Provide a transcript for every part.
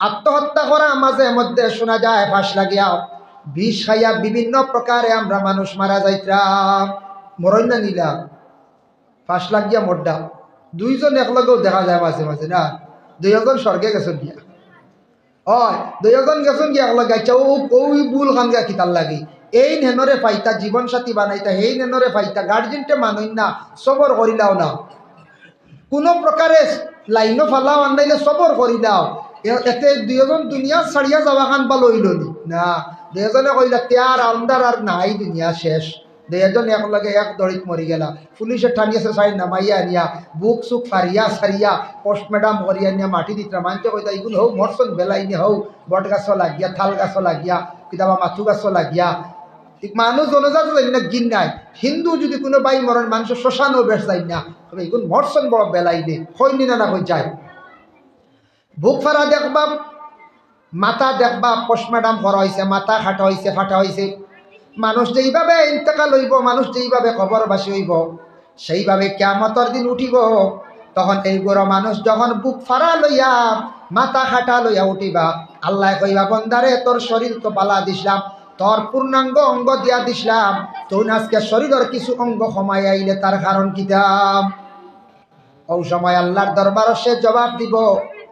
আত্মহত্যা করা মাঝে মধ্যে শোনা যায়, ফাঁস লাগিয়া বিষ খাইয়া বিভিন্ন প্রকারে আমরা মানুষ মারা যাইতাম। মরই না নিলাম, ফাঁস লাগিয়া মরডা। দুইজন একলগেও দেখা যায় মাঝে মাঝে না, দুইজন স্বর্গে গেছেন গিয়া, হয় দুইজন গেছেন গিয়া একলগে। আচ্ছা ওই বুল খান গিয়া কিতার লাগি এই নেনরে পাইতা জীবন সাথী বানাইতা, এই নেনরে পাইতা গার্জেনটে মানুষ না, সবর করিলাও না, কোনো প্রকারে লাইনও ফালাও আনাইলে সবর করিলাও। এতে দুইজন দুনিয়া ছাড়িয়া যাওয়া খান বা লইল না, দুজনে কইলা তেয়ার আন্দার আর নাই, দুনিয়া শেষ। দুজন একলগে এক দড়িত মরি গেলা। পুলিশে ঠানিয়েছে সাইড নামাইয়া নিয়া বুক চুক ফারিয়া সারিয়া পোস্টমেডাম করিয়া নিয়া মাটি দিতরা। মানতে কইতা এগুলো হোক মরসন বেলাই নি হোক বট গাছও লাগিয়া, থাল গাছও লাগিয়া, কিতাবা মাথু গাছও লাগিয়া। মানুষ জনজাত না গিন নাই, হিন্দু যদি কোনো বাই মরণ মানুষের শ্মশানও বেশ যায় না, তবে এগুলো মরসন বড় বেলাই নে হইনি না হয়ে যায়। বুক ফারা দেখবা, মাথা দেখবা পোস্টমেডাম করা হয়েছে, মাথা খাটা হয়েছে, ফাটা হয়েছে। মানুষ যেইভাবে ইন্তেকাল হইব, মানুষ যেইভাবে কবরবাসী হইব, সেইভাবে কিয়ামতের দিন উঠিব। তখন এইগুলো মানুষ যখন বুক ফারা লইয়া মাথা খাটা লইয়া উঠিবা, আল্লাহ কইবা বন্দারে তোর শরীর তো বালা দিছিলাম, তোর পূর্ণাঙ্গ অঙ্গ দিয়া দিছিলাম, তুই আজকে শরীরের কিছু অঙ্গ কমাই আইলে তার কারণ কিতাম। ওই সময় আল্লাহর দরবারও সে জবাব দিব,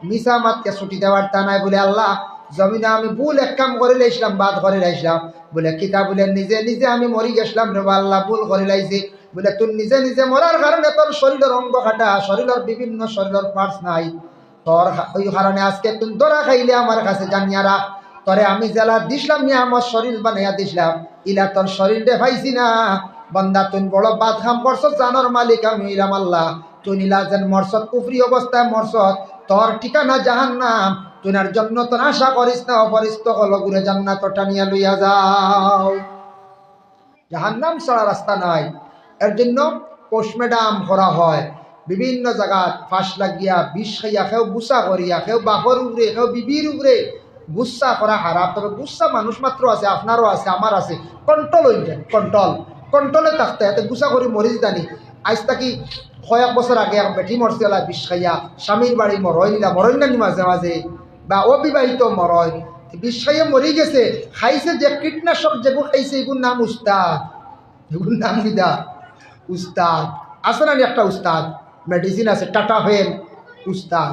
মিসা মাতকে ছুটি দেওয়ার তা নাই। বলে আল্লাহ জমিনে আমি ভুল এক কাম করে লাইছিলাম, বাদ করে লাইছিলাম। বলে কিতা? বলে নিজে নিজে আমি মরি গেছিলাম রে আল্লাহ, ভুল করে লাইছি। বলে তুই নিজে নিজে মরার কারণে তোর শরীরের অঙ্গ কাটা, শরীরের বিভিন্ন শরীরের পার্টস নাই, তোর ওই কারণে আজকে তুই ধরা খাইলে আমার কাছে জানিয়া রাখ, তরে আমি জেলা দিছিলাম নিয়ে আমার শরীর বানাইয়া দিছিলাম, ইলা তোর শরীরে পাইছি না। বন্দা তুই বড় বাদ খাম করছ, জানোর মালিক আমি ইলাম আল্লাহ। তুই নিলা যেন মরসত কুফরি অবস্থায় মরসত, তোর ঠিকানা জাহান্নাম। তুই আর জন্নত আশা করিস না, অপরিস্ত হলো ঘুরে জান্নাত টানিয়া লইয়া যাও। জাহান্নাম ছাড়া রাস্তা নাই। এর জন্য পোস্টমেডাম করা হয় বিভিন্ন জায়গায়, ফাঁস লাগিয়া বিষ খাইয়া, কেউ গুসা করিয়া, কেউ বাপর উগরে, কেউ বিবির উগরে গুসা করা হারাম। তবে গুসা মানুষ মাত্র আছে, আপনারও আছে, আমার আছে। কন্ট্রোল হয়ে যায়, কন্ট্রোলে থাকতে এতে গুসা করি মরি জানি। আজ তাকি কয়েক বছর আগে এক বেটি মরছে ওলা বিষ খাইয়া, স্বামীর বাড়ি মরই নিলা, মরই না মাঝে মাঝে, বা অবিবাহিত মরয়, বিষ খাইয়া মরি গেছে। খাইছে যে কীটনাশক যেগুলো খাইছে, এগুলোর নাম উস্তাদ, এগুলোর নাম কিদা? উস্তাদ। আছে না একটা উস্তাদ মেডিসিন আছে, টাটা ফেল উস্তাদ।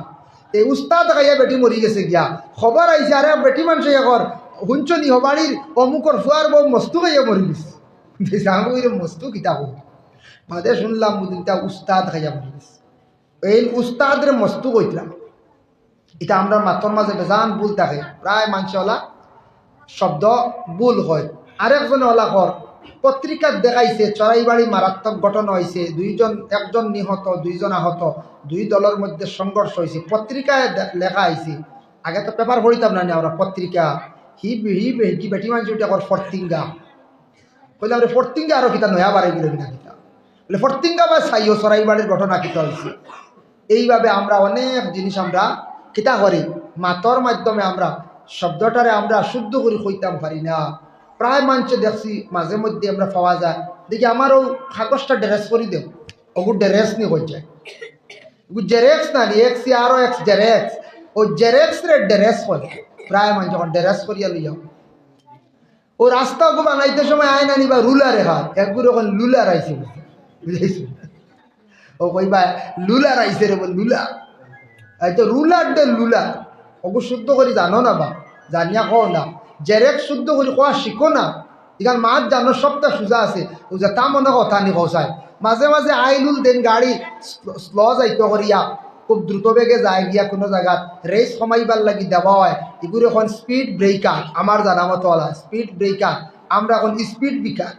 এই উস্তাদ খাইয়া বেটি মরি গেছে গিয়া, খবর আইছে আরে বেটি মানুষ এখন হুঞ্চনি হবাড়ির অমুকর ফুয়ার বউ মস্তু খাইয়া মরি গেছে। মস্তু কিতাব মাঝে শুনলাম বুঝিটা উস্তাদ খাইয়া মরি গেছে। এই উস্তাদের মস্তু কইতলাম। এটা আমরা মাতর মাঝে বেজান ভুল থাকে, প্রায় মানুষওয়ালা শব্দ ভুল হয়। আরেকজনে ওলা কর পত্রিকার দেখাইছে চড়াইবাড়ি মারাত্মক ঘটনা হয়েছে, একজন নিহত, দুইজন আহত, দুই দলের মধ্যে সংঘর্ষ হয়েছে। পত্রিকায় লেখা হয়েছে, আগে তো পেপার পড়িতাম না আমরা, পত্রিকা হি বেটি মানুষ ওইটা কর ফর্তিঙ্গা, বললাম রে ফর্তিঙ্গা আরো কিতা নয়া বাড়ি গেল না কিতা, বলে ফর্তিঙ্গা বা চাইও চড়াইবাড়ির ঘটনা কিতা হয়েছে। এইভাবে আমরা অনেক জিনিস আমরা কিতা করি, মাতর মাধ্যমে আমরা শব্দটারে আমরা শুদ্ধ করে কইতাম পারি না। প্রায় মানুষে দেখছি মাঝে মধ্যে আমরা পাওয়া যায়, দেখি আমারও কাগজটা ড্রেস করে দেও, ওগু ড্রেস নিয়ে হয়ে যায়, জেরেক্স না নি এক্স আরো এক্স জেরেক্স, ও জেরেক্স রে ড্রেস করে। প্রায় মানুষ যখন ড্রেস করিয়া লইয়াও, ও রাস্তা ওগু বানাইতে সময় আয় না নিবা রুলারে হাত, একগুলো এখন লুলার আইছে, বুঝেছি? ও কইবা লুলার আইছে রে, লুলা এই তো রুলার দে লুলা, ওগু শুদ্ধ করে জানো না বা জানিয়া কও না, জেরেক্স শুদ্ধ করে কোয়া শিখো না। এখান মাছ জানো সবটা সোজা আছে, বুঝা তা মনে কথা নি কৌশায়। মাঝে মাঝে আইলুল দেন গাড়ি স্ল যাইতে করিয়া খুব দ্রুত বেগে যায় গিয়া কোনো জায়গাত রেস কমাইবার লাগি দেওয়া হয়, এগুলো এখন স্পিড ব্রেকার, আমার জানা মতো ওলা স্পিড ব্রেকার, আমরা এখন স্পিড ব্রেকার।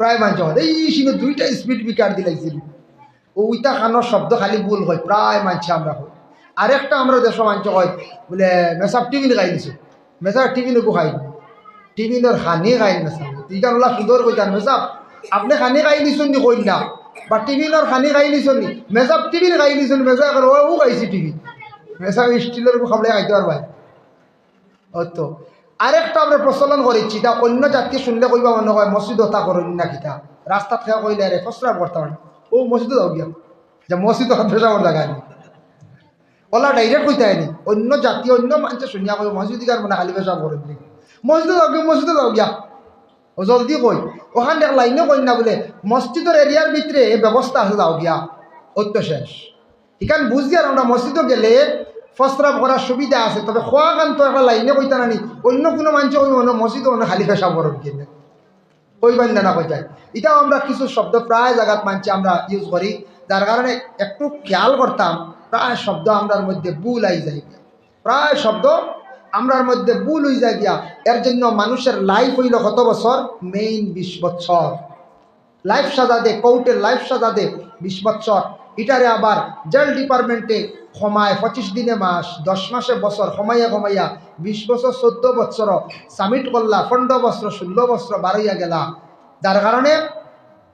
প্রায় মানুষ এই সিনে দুইটা স্পিড ব্রেকার দিলাইছিল, ওইটা খানোর শব্দ খালি ভুল হয়, প্রায় মানছে আমরা হয়। আরেকটা আমরা দেশ মানছ হয় বলে মেসাব টিফিন খাই দিছো, মেসাব টিফিনকো খাই, টিফিনের খানি খাই মেসাব, ইকান ওলা সুন্দর কইতান মেসাব আপনি খানি খাই নিছুন নি কই না, বা টিফিনের খানি খাই নিছুন নি, মেসাব টিফিন খাই নিছুন, মেসাব ও খাইছি টিফিন, মেসাব স্টিলের খাবলে খাইতে পারবাই। ও তো আরেকটা আমরা প্রচলন করেছি, তা অন্য জাতি শুনলে কইবা মনে হয় মসজিদ হতা করেন না কিতা, রাস্তাত খেয়া কইলে আরে ফসরা করতে পারে, ও মসজিদে যাও গিয়া যে মসজিদ পেশাবার জায়গা নেই, ওলা ডাইরেক্ট কইতে আইনি অন্য জাতীয় অন্য মানুষ শুনিয়া কই মসজিদ গার মানে খালি পেশাব করেন নি মসজিদে যাও গিয়া ও জলদি কই ওখান দেখ লাইনে কই না বলে মসজিদের এরিয়ার ভিতরে ব্যবস্থা আছে যাও গিয়া অত্য শেষ এখান বুঝি আর আমরা মসজিদে গেলে ফসরাব করার সুবিধা আছে তবে খোয়া গান তো একটা লাইনে কইতা নানি অন্য কোনো মানুষ কই অন্য মসজিদে অন্য খালি পেশাব করেন কিনে কইবেন না কই যায় এটাও আমরা কিছু শব্দ প্রায় জায়গাত মানছি আমরা ইউজ করি যার কারণে একটু খেয়াল করতাম প্রায় শব্দ আমরার মধ্যে ভুল আই যায় প্রায় শব্দ আমরার মধ্যে ভুল হয়ে যায় গিয়া এর জন্য মানুষের লাইফ হইল কত বছর মেইন 20 বছর লাইফ সাজা দে কোর্টের লাইফ সাজা দে 20 বছর এটারে আবার জেল ডিপার্টমেন্টে ক্ষমায় 25 দিনে মাস 10 মাসে বছর কমাইয়া 20 বছর 14 বছর সাবমিট করলা 15 বছর 16 বছর বাড়াইয়া গেলা যার কারণে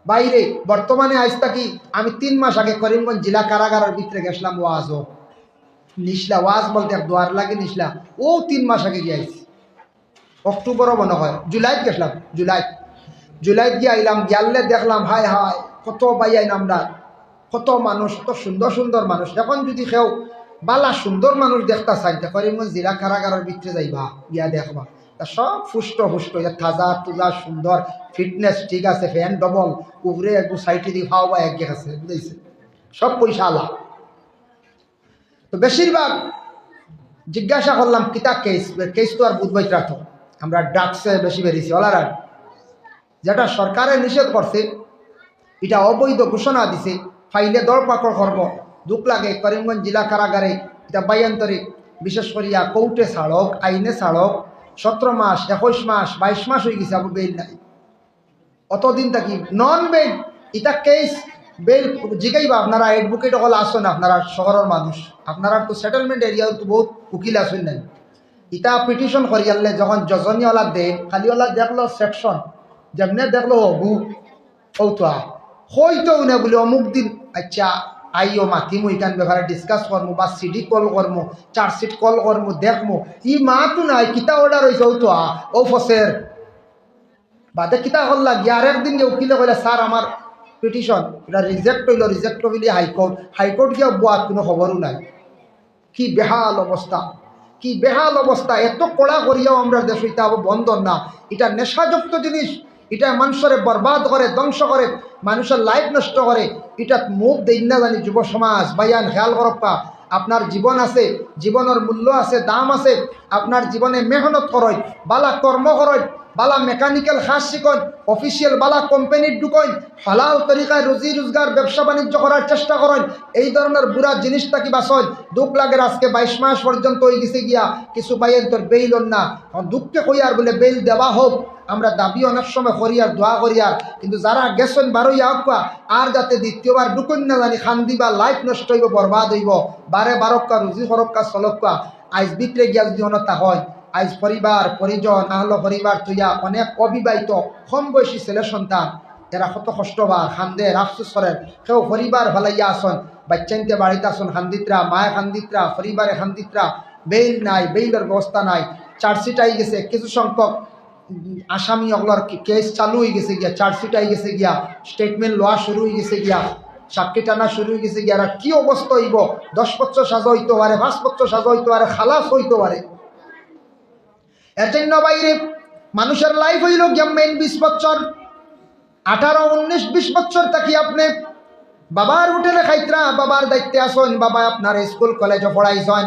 বাইরে বর্তমানে আজ থাকি আমি 3 মাস আগে করিমগঞ্জ জেলা কারাগারের ভিতরে গেছিলাম ওয়াজও নিশলা ওয়াজ বলতে এক দোয়ার লাগে নিশলা ও 3 মাস আগে গিয়েছি অক্টোবরও মনে হয় জুলাইত গেছিলাম জুলাইত গিয়ে আইলাম গিয়ালে দেখলাম হায় হায় কত বাইয়াইন আমরা কত মানুষ কত সুন্দর সুন্দর মানুষ এখন যদি কেউ বালা সুন্দর মানুষ দেখতে চাই করিমগঞ্জ জেলা কারাগারের ভিতরে যাইবা গিয়া দেখবা তা সব ফুষ্ট তাজা তুজা সুন্দর ফিটনেস ঠিক আছে ফ্যান ডবল উপরে একটু সাইডে দিয়ে খাওয়া বা এক আছে বুঝেছে সব পয়সা আলা তো বেশিরভাগ জিজ্ঞাসা করলাম কিতা কেস তো আর বুধবাই রাখো আমরা ড্রাগসে বেশি বেরিয়েছি অলারার যেটা সরকারে নিষেধ করছে এটা অবৈধ ঘোষণা দিছে ফাইলে দরপাকড় করব দুঃখ লাগে করিমগঞ্জ জেলা কারাগারে এটা বাইয়ান্তরিক বিশেষ করিয়া কোর্টে ছাড়ক আইনে ছাড়ক 17 মাস 21 মাস 22 মাস হয়ে গেছে আবার বেল নাই অতদিন থাকি নন বেল এটা কেস বেল জিগাইবা আপনারা এডভোকেট হল আসেন আপনারা শহরের মানুষ আপনারা তো সেটেলমেন্ট এরিয়া তো বহুত উকিল আসেন নাই ইটা পিটিশন করিয়ালে যখন যজনীওয়ালা দেন খালিওয়ালা দেখলো সেকশন যেমনে দেখলো হবু কৌতা হইতো না বলে অমুক দিন আচ্ছা আইও মাতিমু ইকান ব্যাপারে ডিসকাস করমু বা সিডি কল করমু চার্জশিট কল করমু দেখমু ই মাতো নাই কিতা অর্ডার হয়েছে ও ফসের বাদে কিতা করলা গিয়ে আর একদিন যে উকিলে কইলে স্যার আমার পিটিশন এটা রিজেক্ট হইলে হাইকোর্ট গিয়ে বোয়ার কোনো খবরও নাই কি বেহাল অবস্থা এত কড়া করিয়াও আমরা দেশ হইতে আবার বন্ধ না এটা নেশাযুক্ত জিনিস এটা মানুষের বরবাদ করে ধ্বংস করে মানুষের লাইফ নষ্ট করে এটা মুখ দেই না জানি যুব সমাজ বাইয়ান খেয়াল করপা আপনার জীবন আছে জীবনের মূল্য আছে দাম আছে আপনার জীবনে মেহনত করই বালা কর্ম করই বালা মেকানিক্যাল খাস শিখন অফিসিয়াল বালা কোম্পানির ঢুকইন হালাল তরিকায় রুজি রোজগার ব্যবসা বাণিজ্য করার চেষ্টা করেন এই ধরনের বুড়া জিনিসটা কি বাসন দুঃখ লাগে আজকে 22 মাস পর্যন্ত হয়ে গেছে গিয়া কিছু বাইয়ের তোর বেইল না দুঃখকে কই আর বলে বেইল দেওয়া হোক আমরা দাবি অনেক সময় করি আর দোয়া করি আর কিন্তু যারা গেছেন বারোইয়া হকা আর যাতে দ্বিতীয়বার ঢুকুন না জানি খান দিবা লাইফ নষ্ট হইব বরবাদ হইব বারে বারক্কা রুজি হরক্কা চলক্কা আইজ বিক্রে গিয়া যদি অনতা হয় আইজ পরিবার পরিজন আহলো পরিবার তুইয়া অনেক অবিবাহিত কম বয়সী ছেলে সন্তান এরা কত কষ্টবার খান্দে আফসোস করেন কেউ পরিবার ভালাইয়া আসন বাচ্চাইনতে বাড়িতে আসন খান্দিত্রা মায়ে খান্দিত্রা পরিবারে খান্দিত্রা বেইল নাই বেইলের ব্যবস্থা নাই চার্জশিট আই গেছে কিছু সংখ্যক আসামি অগলার কেস চালু হয়ে গেছে গিয়া চার্জশিট আই গেছে গিয়া স্টেটমেন্ট লওয়া শুরু হয়ে গেছে গিয়া সাক্ষী টানা শুরু হয়ে গেছে গিয়া আর কি অবস্থা হইব 10 বছর সাজা হইতে পারে 5 বছর সাজা হইতে পারে খালাস হইতে পারে এর জন্য বাইরে মানুষের লাইফ হইল গিয়া মেন 20 বছর 18 19 20 বছর থাকি আপনি বাবার হোটেলে খাইতরা বাবার দায়িত্বে আসেন বাবা আপনার স্কুল কলেজে পড়াইছেন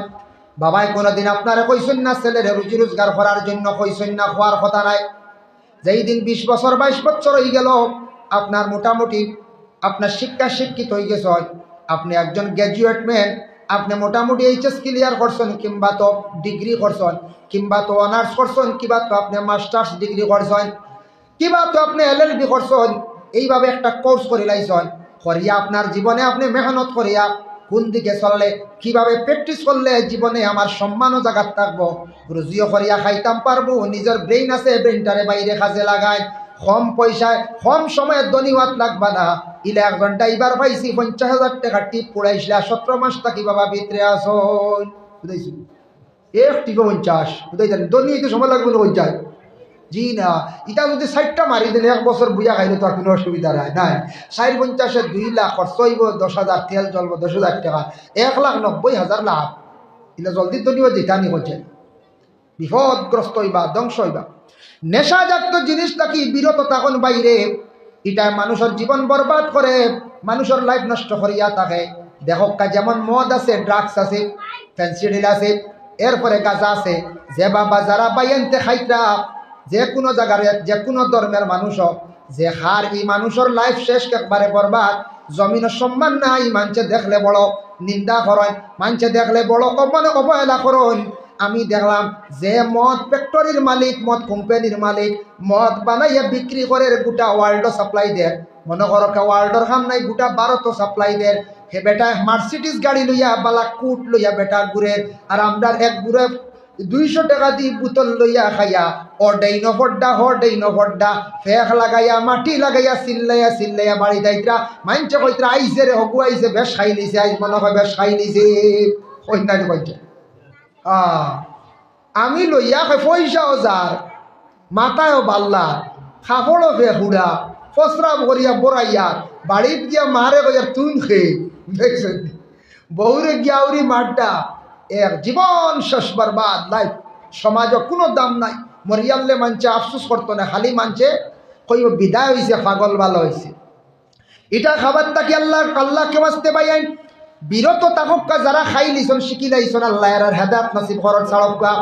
বাবাই কোনোদিন আপনারে কইছেন না ছেলের রুজি রোজগার করার জন্য কইছেন না খোয়ার কথা নাই যেই দিন 20 বছর 22 বছর হয়ে গেল আপনার মোটামুটি আপনার শিক্ষিত হয়ে গেছেন আপনি একজন গ্র্যাজুয়েট ম্যান আপনি মোটামুটি এইচএস ক্লিয়ার করছেন কিংবা তো ডিগ্রি করছেন কিংবা তো অনার্স করছেন কিংবা তো আপনি মাস্টার্স ডিগ্রি করছেন কিংবা তো আপনি এলএলবি করছেন এইভাবে একটা কোর্স করে লাইছেন করিয়া আপনার জীবনে আপনি মেহনত করিয়া কোন দিকে চললে কিভাবে প্র্যাকটিস করলে জীবনে আমার সম্মানও জায়গা থাকবো রুজিও করিয়া খাইতাম পারবো নিজের ব্রেইন আছে ব্রেইনটারে বাইরে কাজে লাগায় কম পয়সায় কম সময়ে ধনী হওয়াত লাগবা না ইলে 1 ঘন্টা এবার পাইছি 50,000 টাকা টিপ পড়াইছিলা 17 মাস থাকি বাবা ভিতরে আসন বুঝাইছি এক টিপ 50 বুঝাই জানি ধনী হইতে সময় লাগবে না 50 জি না, এটা যদি 60টা মারি দিলে 1 বছর বুঝা খাইলে তো আর কোনো অসুবিধা নাই। 4-50-এ 2 লাখ খরচ হইব, 10,000 তেল জ্বলব, 10,000 টাকা, 1,90,000 লাভ। এটা জলদি তো নিব যেটা নি হচ্ছে বিপদগ্রস্ত হইবা, ধ্বংস হইবা। নেশাজাত জিনিস নাকি বিরত তখন বাইরে, এটা মানুষের জীবন বরবাদ করে, মানুষের লাইফ নষ্ট করিয়া থাকে। দেখো যেমন মদ আছে, ড্রাগস আছে, ফেন্সিডিল আছে, এরপরে গাঁজা আছে। যে বাবা যারা বাইনতে খাইতা, যে কোনো জায়গার যে কোনো ধর্মের মানুষ হোক, যে হার এই মানুষের লাইফ শেষ একবারে বরবাদ। জমিনের সম্মান নাই, মানুষে দেখলে বড় নিন্দা করেন, মানুষে দেখলে বড় অবহেলা করেন। আমি দেখলাম যে মদ ফ্যাক্টরির মালিক, মদ কোম্পানির মালিক, মদ বানাইয়া বিক্রি করে গোটা ওয়ার্ল্ড সাপ্লাই দেয়। মনে করো ওয়ার্ল্ডর খাম নাই, গোটা ভারত সাপ্লাই দেয়। হে বেটা মার্সিডিস গাড়ি লইয়া বালা কুট লইয়া বেটা ঘুরে, আর আমরা এক ঘুরে 200 টাকা দিয়ে বোতল লইয়া খাইয়া হড্ডা ফেক লাগাইয়া মাটি লাগাইয়া চিল্লাইয়া বাড়ি যাইতরা। মাইনছে কইতরা আইসে রে হগু আইসে, বেশ খাই লিছে, আইস মনে হয় বেশ খাই লিছে। কইনারি কইছে আমি লইয়া খাই পয়সাও যার, মাথায়ও বাল্লা, খাফড়ও বেহুড়া, ফসরাব করিয়া বড়াইয়া বাড়িত গিয়া মারে কইয়া তুন খেয়ে দেখছেন, বহুরে গিয়া উরি মারটা এক জীবন শেষ বরবাদ লাইফ। সমাজও কোনো দাম নাই, মরিয়াল্লে মানছে আফসোস করতো না, খালি মানছে কইব বিদায় হয়েছে, পাগল ভালো হয়েছে। এটা খাবার তাকি আল্লাহকে বাঁচতে পাইন বিরত তাহকা, যারা খাই লিছন শিখি লাইছন, আল্লাহ এর হেদায়েত নসিব করন ছাড়কা।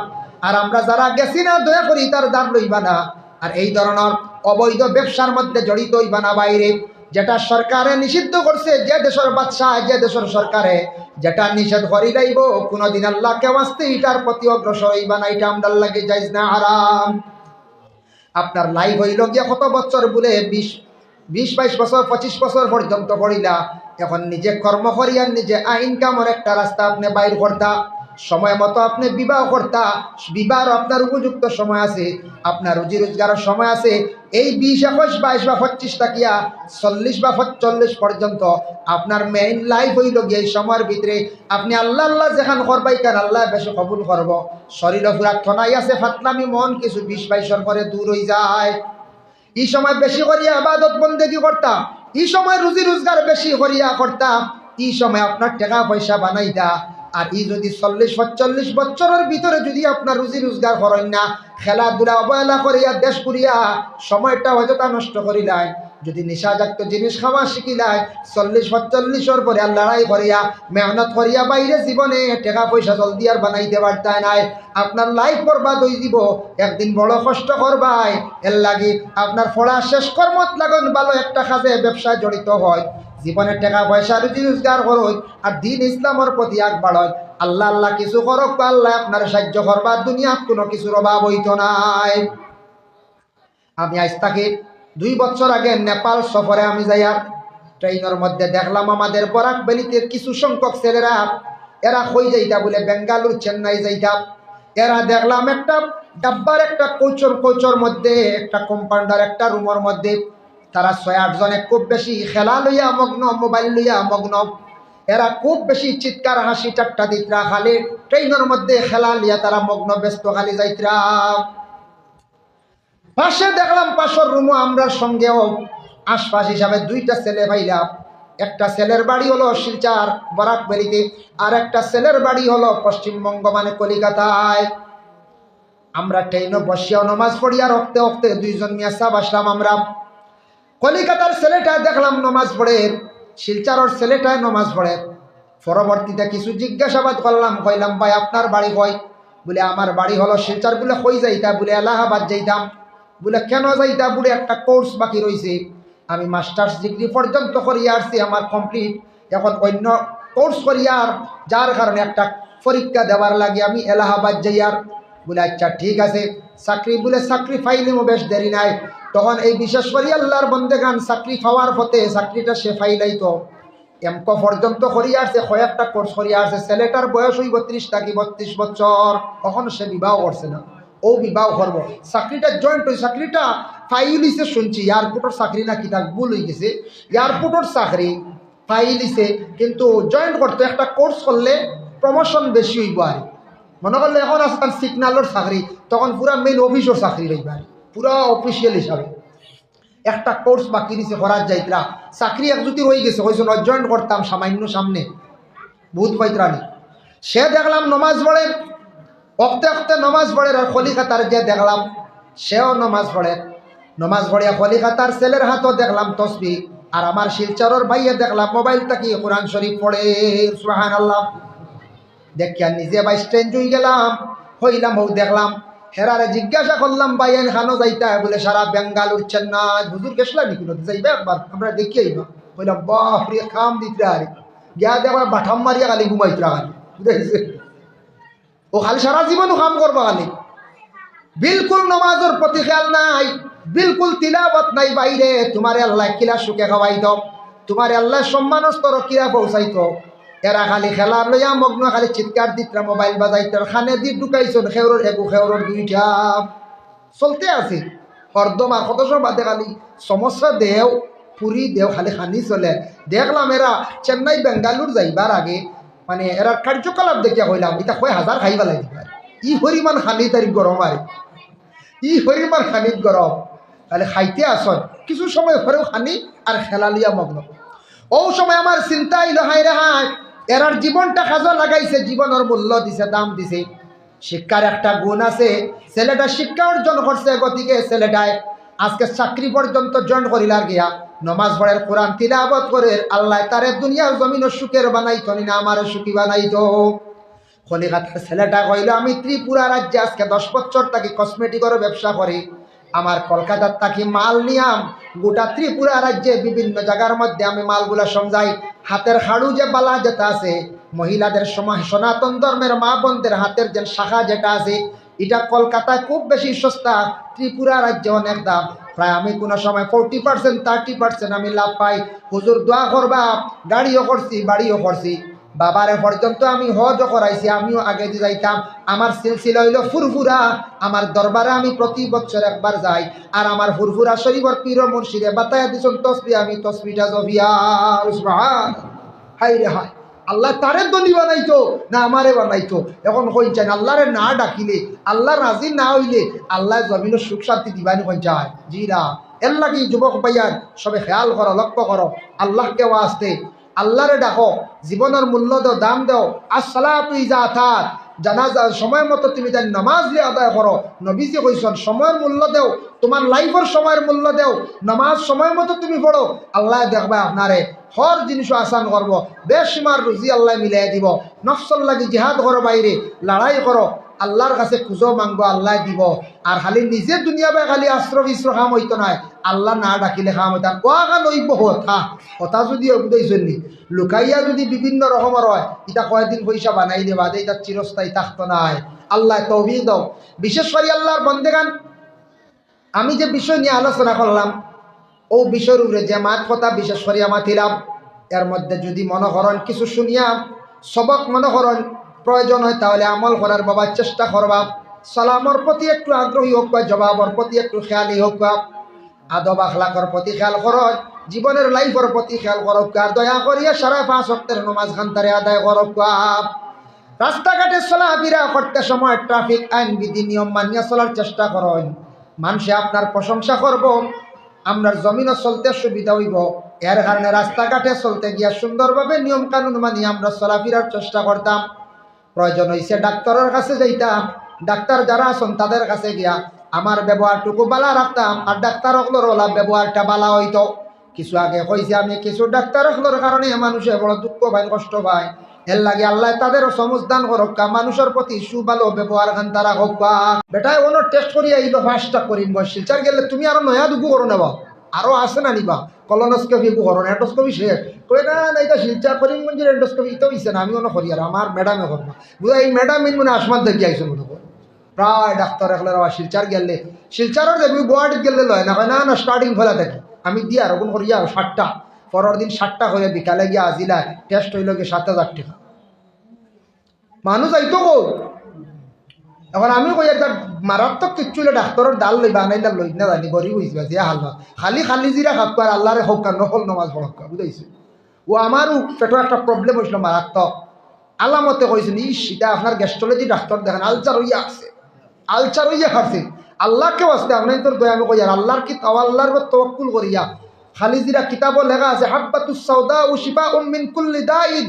আর আমরা যারা গেছি না, দয়া করি তার দাম লইবা না। আর এই ধরনের অবৈধ ব্যবসার মধ্যে জড়িত হইবা না বাইরে, যেটা সরকারে নিষিদ্ধ করছে, যে দেশের বাদশাহ, যে দেশের সরকারে যেটা নিষেধ করি লাইব, কোনোদিন আল্লাহকে বাঁচতে এটার প্রতি অগ্রসর হইবা না। এটা আমরা লাগে যাইজ না, হারাম। আপনার লাইফ হইল গিয়া কত বছর বলে 20-22 বছর 25 বছর পর্যন্ত পড়িলা, এখন নিজে কর্ম করিয়া নিজে ইনকামের একটা রাস্তা আপনি বাইর করতা, সময় মতো আপনি বিবাহ করতা, বিবাহ আপনার উপযুক্ত সময় আছে, আপনার রুজি রোজগারের সময় আছে। এই 20, 21, 22 বা 25 টাকিয়া 40 বা 40 পর্যন্ত আপনার মেইন লাইফ হইল গিয়ে এই সময়ের ভিতরে আপনি আল্লাহ যেখান করবাই কেন আল্লাহ বেশি কবুল করব। শরীর পুরা ঠনাই আছে, ফাতলামি মন কিছু 20-22 পরে দূর হয়ে যায়। এই সময় বেশি করিয়া ইবাদত বন্দেগী করতাম, এই সময় রুজি রোজগার বেশি করিয়া করতাম, এই সময় আপনার টাকা পয়সা বানাইতা। আর এই যদি 40-45 বছরের ভিতরে যদি আপনার রুজি রোজগার করেন না, খেলাধুলা অবহেলা করিয়া দেশ করিয়া সময়টা অযথা নষ্ট করিলাই, যদি নেশাজাত জিনিস খাওয়া শিখিলাই, 40-45 পরে আর লড়াই করিয়া মেহনত করিয়া বাইরে জীবনে টাকা পয়সা জলদি আর বানাইতে পারতাই নাই, আপনার লাইফ বরবাদ হয়ে যাব। একদিন বড় কষ্ট করবাই, এর লাগি আপনার পড়া শেষ কর্মত লাগুন, ভালো একটা কাজে ব্যবসায় জড়িত হয়, জীবনে টাকা পয়সা রুজি রোজগার করুন, আর দিন ইসলামের প্রতি আগ বাড়য়। আল্লাহ কিছু করক, আল্লাহ আপনার সাহায্য করবা, দুনিয়াত কোনো কিছুর অভাব হইতো নাই। আমি আজ থেকে 2 বছর আগে নেপাল সফরে আমি যাইয়া ট্রেনের মধ্যে দেখলাম আমাদের বরাক ভ্যালিতে কিছু সংখ্যক ছেলেরা, এরা কই যাইতা বলে বেঙ্গালুর চেন্নাই যাইতা। এরা দেখলাম একটা ডাব্বার একটা কোচর মধ্যে, একটা কম্পাউন্ডার একটা রুমের মধ্যে তারা 6-8 জনে খুব বেশি খেলা লইয়া মগ্ন, মোবাইল লইয়া মগ্ন। এরা খুব বেশি চিৎকার হাসি ঠাট্টা দিতরা, খালি ট্রেনের মধ্যে খেলা লিয়া তারা মগ্ন ব্যস্ত, খালি যাইতরা। পাশে দেখলাম পাশের রুমও আমরা সঙ্গেও আশপাশ হিসাবে 2টা ছেলে ভাইলাম। একটা ছেলের বাড়ি হলো শিলচর বরাকবেরিতে, আর একটা ছেলের বাড়ি হলো পশ্চিমবঙ্গ মানে কলিকাতায়। আমরা ট্রেনে বসিয়া নমাজ পড়িয়া রক্তে রক্তে 2 জন মিয়া সাহেব আসলাম। আমরা কলিকাতার ছেলেটা দেখলাম নমাজ পড়ে, শিলচরের ছেলেটায় নমাজ পড়ে। পরবর্তীতে কিছু জিজ্ঞাসাবাদ করলাম, কইলাম ভাই আপনার বাড়ি কই? বলে আমার বাড়ি হলো শিলচর। বলে কই যাইতা? বলে এলাহাবাদ যাইতাম। বলে কেন যাইতা? বলে একটা কোর্স বাকি রয়েছে, আমি মাস্টার্স ডিগ্রি পর্যন্ত করিয়া আসছি, আমার কমপ্লিট, এখন অন্য কোর্স করিয়ার যার কারণে একটা পরীক্ষা দেওয়ার লাগে আমি এলাহাবাদ যাইয়ার। বলে আচ্ছা ঠিক আছে, চাকরি বলে চাকরি ফাইলিমও বেশ দেরি নাই। তখন এই বিশেষ করে আল্লাহর বন্দেগান চাকরি পাওয়ার পথে চাকরিটা সে ফাইলাইতো, এমকো পর্যন্ত করিয়া আসছে, কয়েকটা কোর্স করিয়া আসছে। ছেলেটার বয়স হইব 30 থেকে 32 বছর, কখনো সে বিবাহ করছে না, ও বিবাহ করবো। চাকরিটা জয়েন্ট হয়েছে, চাকরিটা ফাইলিছে শুনছি, এয়ারপোর্টের চাকরি না কি তাক ভুল হয়ে গেছে, এয়ারপোর্টের চাকরি ফাইলিছে, কিন্তু জয়েন্ট করতে একটা কোর্স করলে প্রমোশন বেশি হইব। আর মনে করলে এখন আসতাম সিগনালের চাকরি, তখন পুরা মেইন অফিসের চাকরি রইব। পুরা অফিসিয়াল হিসাবে একটা কোর্স বাকি দিছে করার যাইতরা চাকরি এক যদি হয়ে গেছে হয়েছে জয়েন করতাম সামান্য সামনে বহুত পাইতরানি সে দেখলাম নমাজ পড়ে অক্তে অক্তে নমাজ পড়ে আর কলিকাতার যে দেখলাম সেও নমাজ পড়িয়া কলিকাতার ছেলের হাতও দেখলাম তসবিহ আর আমার শিলচরের ভাইয়ে দেখলাম মোবাইল থেকে কোরআন শরীফ পড়ে সুবহানাল্লাহ দেখিয়া নিজে বা স্ট্রেঞ্জ হয়ে গেলাম হইলাম হোক দেখলাম হেরারে জিজ্ঞাসা করলাম বাইন খানো যাইতা বলে সারা বেঙ্গালুর চেন্নাই হুজুর গেছলা নি কোনো যাইবে একবার আমরা দেখি আইবা কইলাম বাপরে খাম দিতে আরে গিয়া দেখবার বাঠাম মারিয়া খালি ঘুমাইতরা খালি বুঝাইছে ও খালি সারা জীবনও কাম করবা খালি বিলকুল নমাজের প্রতি খেয়াল নাই বিলকুল তিলাবত নাই বাইরে তোমারে আল্লাহ কিলা সুখে খাওয়াইতো তোমারে আল্লাহ সম্মান স্তর কিরা পৌঁছাইতো এরা খালি খেলা লইয়া মগ্ন খালি চিৎকার দিতরা মোবাইল বাজাইতে খানে দি ঢুকাইছন খেউরর একু খেউরর দুইটা চলতে আছে হরদমা কত সব বাদে খালি সমস্যা দেও পুরি দেও খালি খানি চলে দেখলাম এরা চেন্নাই বেঙ্গালুর যাইবার আগে মানে এরা কার্যকলাপ দেখিয়া হইলাম এটা কয় হাজার খাইবা লাগি ই হরিমান খানি তারিখ গরম আরে ই হরিমান খানিত গরম তাহলে খাইতে আসন কিছু সময় ঘরেও খানি আর খেলা লিয়া মগ্ন ও সময় আমার চিন্তা আইলো হাই রে হাই এরার জীবনটা কাজে লাগাইছে জীবনের মূল্য দিছে দাম দিছে শিক্ষার একটা গুণ আছে ছেলেটা শিক্ষা অর্জন করছে গতিকে ছেলেটায় আজকে চাকরি পর্যন্ত জয়েন করিলার গিয়া নমাজ পড়ের কোরআন তিলাওয়াত করে আল্লাহ তারে দুনিয়ার জমিনের সুখের বানাইতো না আমার সুখী বানাইতো কলিকাতার ছেলেটা কইল আমি ত্রিপুরা রাজ্যে আজকে 10 বছর থাকি কসমেটিকের ব্যবসা করি আমার কলকাতার থাকি মাল নিয়াম গোটা ত্রিপুরা রাজ্যে বিভিন্ন জায়গার মধ্যে আমি মালগুলা সমজাই হাতের হাড়ু যে বালা যেটা আছে মহিলাদের সময় সনাতন ধর্মের মা বোনদের হাতের যে শাখা যেটা আছে এটা কলকাতায় খুব বেশি সস্তা ত্রিপুরা রাজ্যে অনেক দাম প্রায় আমি কোনো সময় 40% 30% আমি লাভ পাই হুজুর দোয়া করবা গাড়িও করছি বাড়িও করছি বাবারে পর্যন্ত আমি হজও করাইছি আমিও আগে দিয়ে যাইতাম আমার সিলসিলা হইল ফুরফুরা আমার দরবারে আমি প্রতি বছর একবার যাই আর আমার ফুরফুরা শরীফর পীর মুর্শিদে বাতায়া দিছন তসবিহ আমি তসবিহটা জবিয়া সুবহান হাই রে হাই আল্লাহ তারে দলি বানাইতো না আমারে বানাইতো এখন কই চাই আল্লাহরে না ডাকিলে আল্লাহ রাজি না হইলে আল্লাহ জমিনের সুখ শান্তি দিবানি কই যায় জি না এর লাগি যুবক ভাইয়ার সবে খেয়াল করো লক্ষ্য করো আল্লাহকে ওয়াস্তে আল্লাহরে ডাকো জীবনের মূল্য দাও দাম দাও আসসালাতু ইজা আতাত জানাজা সময় মতো তুমি তাই নামাজ দিয়ে আদায় করো নবীজি কইছেন সময়ের মূল্য দেও তোমার লাইফের সময়ের মূল্য দেও নামাজ সময় মতো তুমি পড়ো আল্লাহ দেখবা আপনারে হর জিনিস আসান করব বেশমার রুজি আল্লাহ মিলাই দিব নফসল লাগি জিহাদ করো বাইরে লড়াই করো আল্লাহর কাছে খুঁজো মাংবো আল্লাহ দিব আর খালি নিজের দুনিয়া বাই খালি আশ্র বিশ্র খাম হইতো নাই আল্লাহ না ডাকিলে খাম হইতাম কোয়াগা লইব কথা যদি বুঝাইছনি লুকাইয়া যদি বিভিন্ন রকমের হয় এটা কয়েকদিন পয়সা বানাই দেবা এটা চিরস্থায়ী থাকতো নাই আল্লাহ তৌফিক দাও বিশেষ করে আল্লাহর বন্দেগান আমি যে বিষয় নিয়ে আলোচনা করলাম ও বিষয়ের উপরে যে মাত কথা বিশেষ করে আমার থিলাম এর মধ্যে যদি মনে করেন কিছু শুনিয়া সবক মনে করেন প্রয়োজন হয় তাহলে আমল করার বাবা চেষ্টা করবা সালামর প্রতি একটু আগ্রহী হোক বা জবাবর প্রতি একটু খেয়ালি হোক বা আদব আখলাকর প্রতি খেয়াল করো জীবনের লাইফের প্রতি খেয়াল করো আর দয়া করিয়া সারা 5 ওয়াক্তের নামাজ খানতারে আদায় করো রাস্তাঘাটে চলাফেরা করতে সময় ট্রাফিক আইন বিধি নিয়ম মানিয়া চলার চেষ্টা করেন মানুষে আপনার প্রশংসা করব আপনার জমিনও চলতে সুবিধা হইব এর কারণে রাস্তাঘাটে চলতে গিয়া সুন্দরভাবে নিয়ম কানুন মানিয়ে আমরা চলাফেরার চেষ্টা করতাম প্রয়োজন হয়েছে ডাক্তারের কাছে যাইতাম ডাক্তার যারা আছেন তাদের কাছে গিয়া আমার ব্যবহারটুকু বালা রাখতাম আর ডাক্তার হকলোর ওলা ব্যবহারটা বালা হইতো কিছু আগে কইছে আমি কিছু ডাক্তার হকলোর কারণে মানুষে বড় দুঃখ পায় কষ্ট পায় এর লাগে আল্লাহ তাদের সমজদান করক্কা মানুষের প্রতি সুভালো ব্যবহার গান তারা হোকা বেটায় অন্য টেস্ট করিয়া এই ফার্স্টটা করিম শিলচার গেলে তুমি আরো নয়া দুঃখ করো নেবা আরো আছে না নিবা কলোনোস্কোপি করো এন্ডোস্কোপি শেষ কই না এটা শিলচার করিম মঞ্জুর এন্ডোস্কোপি তো হইছে না আমি অন্য করি আর আমার ম্যাডামে করবো বুঝা এই ম্যাডাম মানে আসমান দেখি আইসো মনে করো প্রায় ডাক্তার একলে শিলচার গেলে শিলচারের দেখবি গুয়াহাটিত গেলে লয় না হয় না স্টার্টিং খোলা দেখি আমি দিয়া রকম করিয়া 7টা পরের দিন 7টা করে বিকালে গিয়া আজিলায় টেস্ট হইল গিয়ে 7,000 টাকা মানুষ আইতো গো এখন আমি কই একটা মারাত্মক কিচ্ছু ডাক্তারের ডাল লইবা আনাইলা লই না জানি গরিব হইবা যে হালবা খালি খালি জিরা খাপ আর আল্লাহরে হকা নকল নমাজ পড়কা বুঝাইছে ও আমারও পেটের একটা প্রবলেম হয়েছিল মারাত্মক আলামতে কইছেন ইস এটা আপনার গ্যাস্ট্রোলজি ডাক্তার দেখেন আলচার হইয়া আছে আলচার হইয়া খাচ্ছে আল্লাহকে আসতে আপনার তোর দয়া আমি কই আর আল্লাহর কি আল্লাহর উপর তাওয়াক্কুল করিয়া খালিজিরা কিতাবও লেখা আছে হাব্বাতুস সাউদা ও শিফাউম মিন কুল্লি দাইন।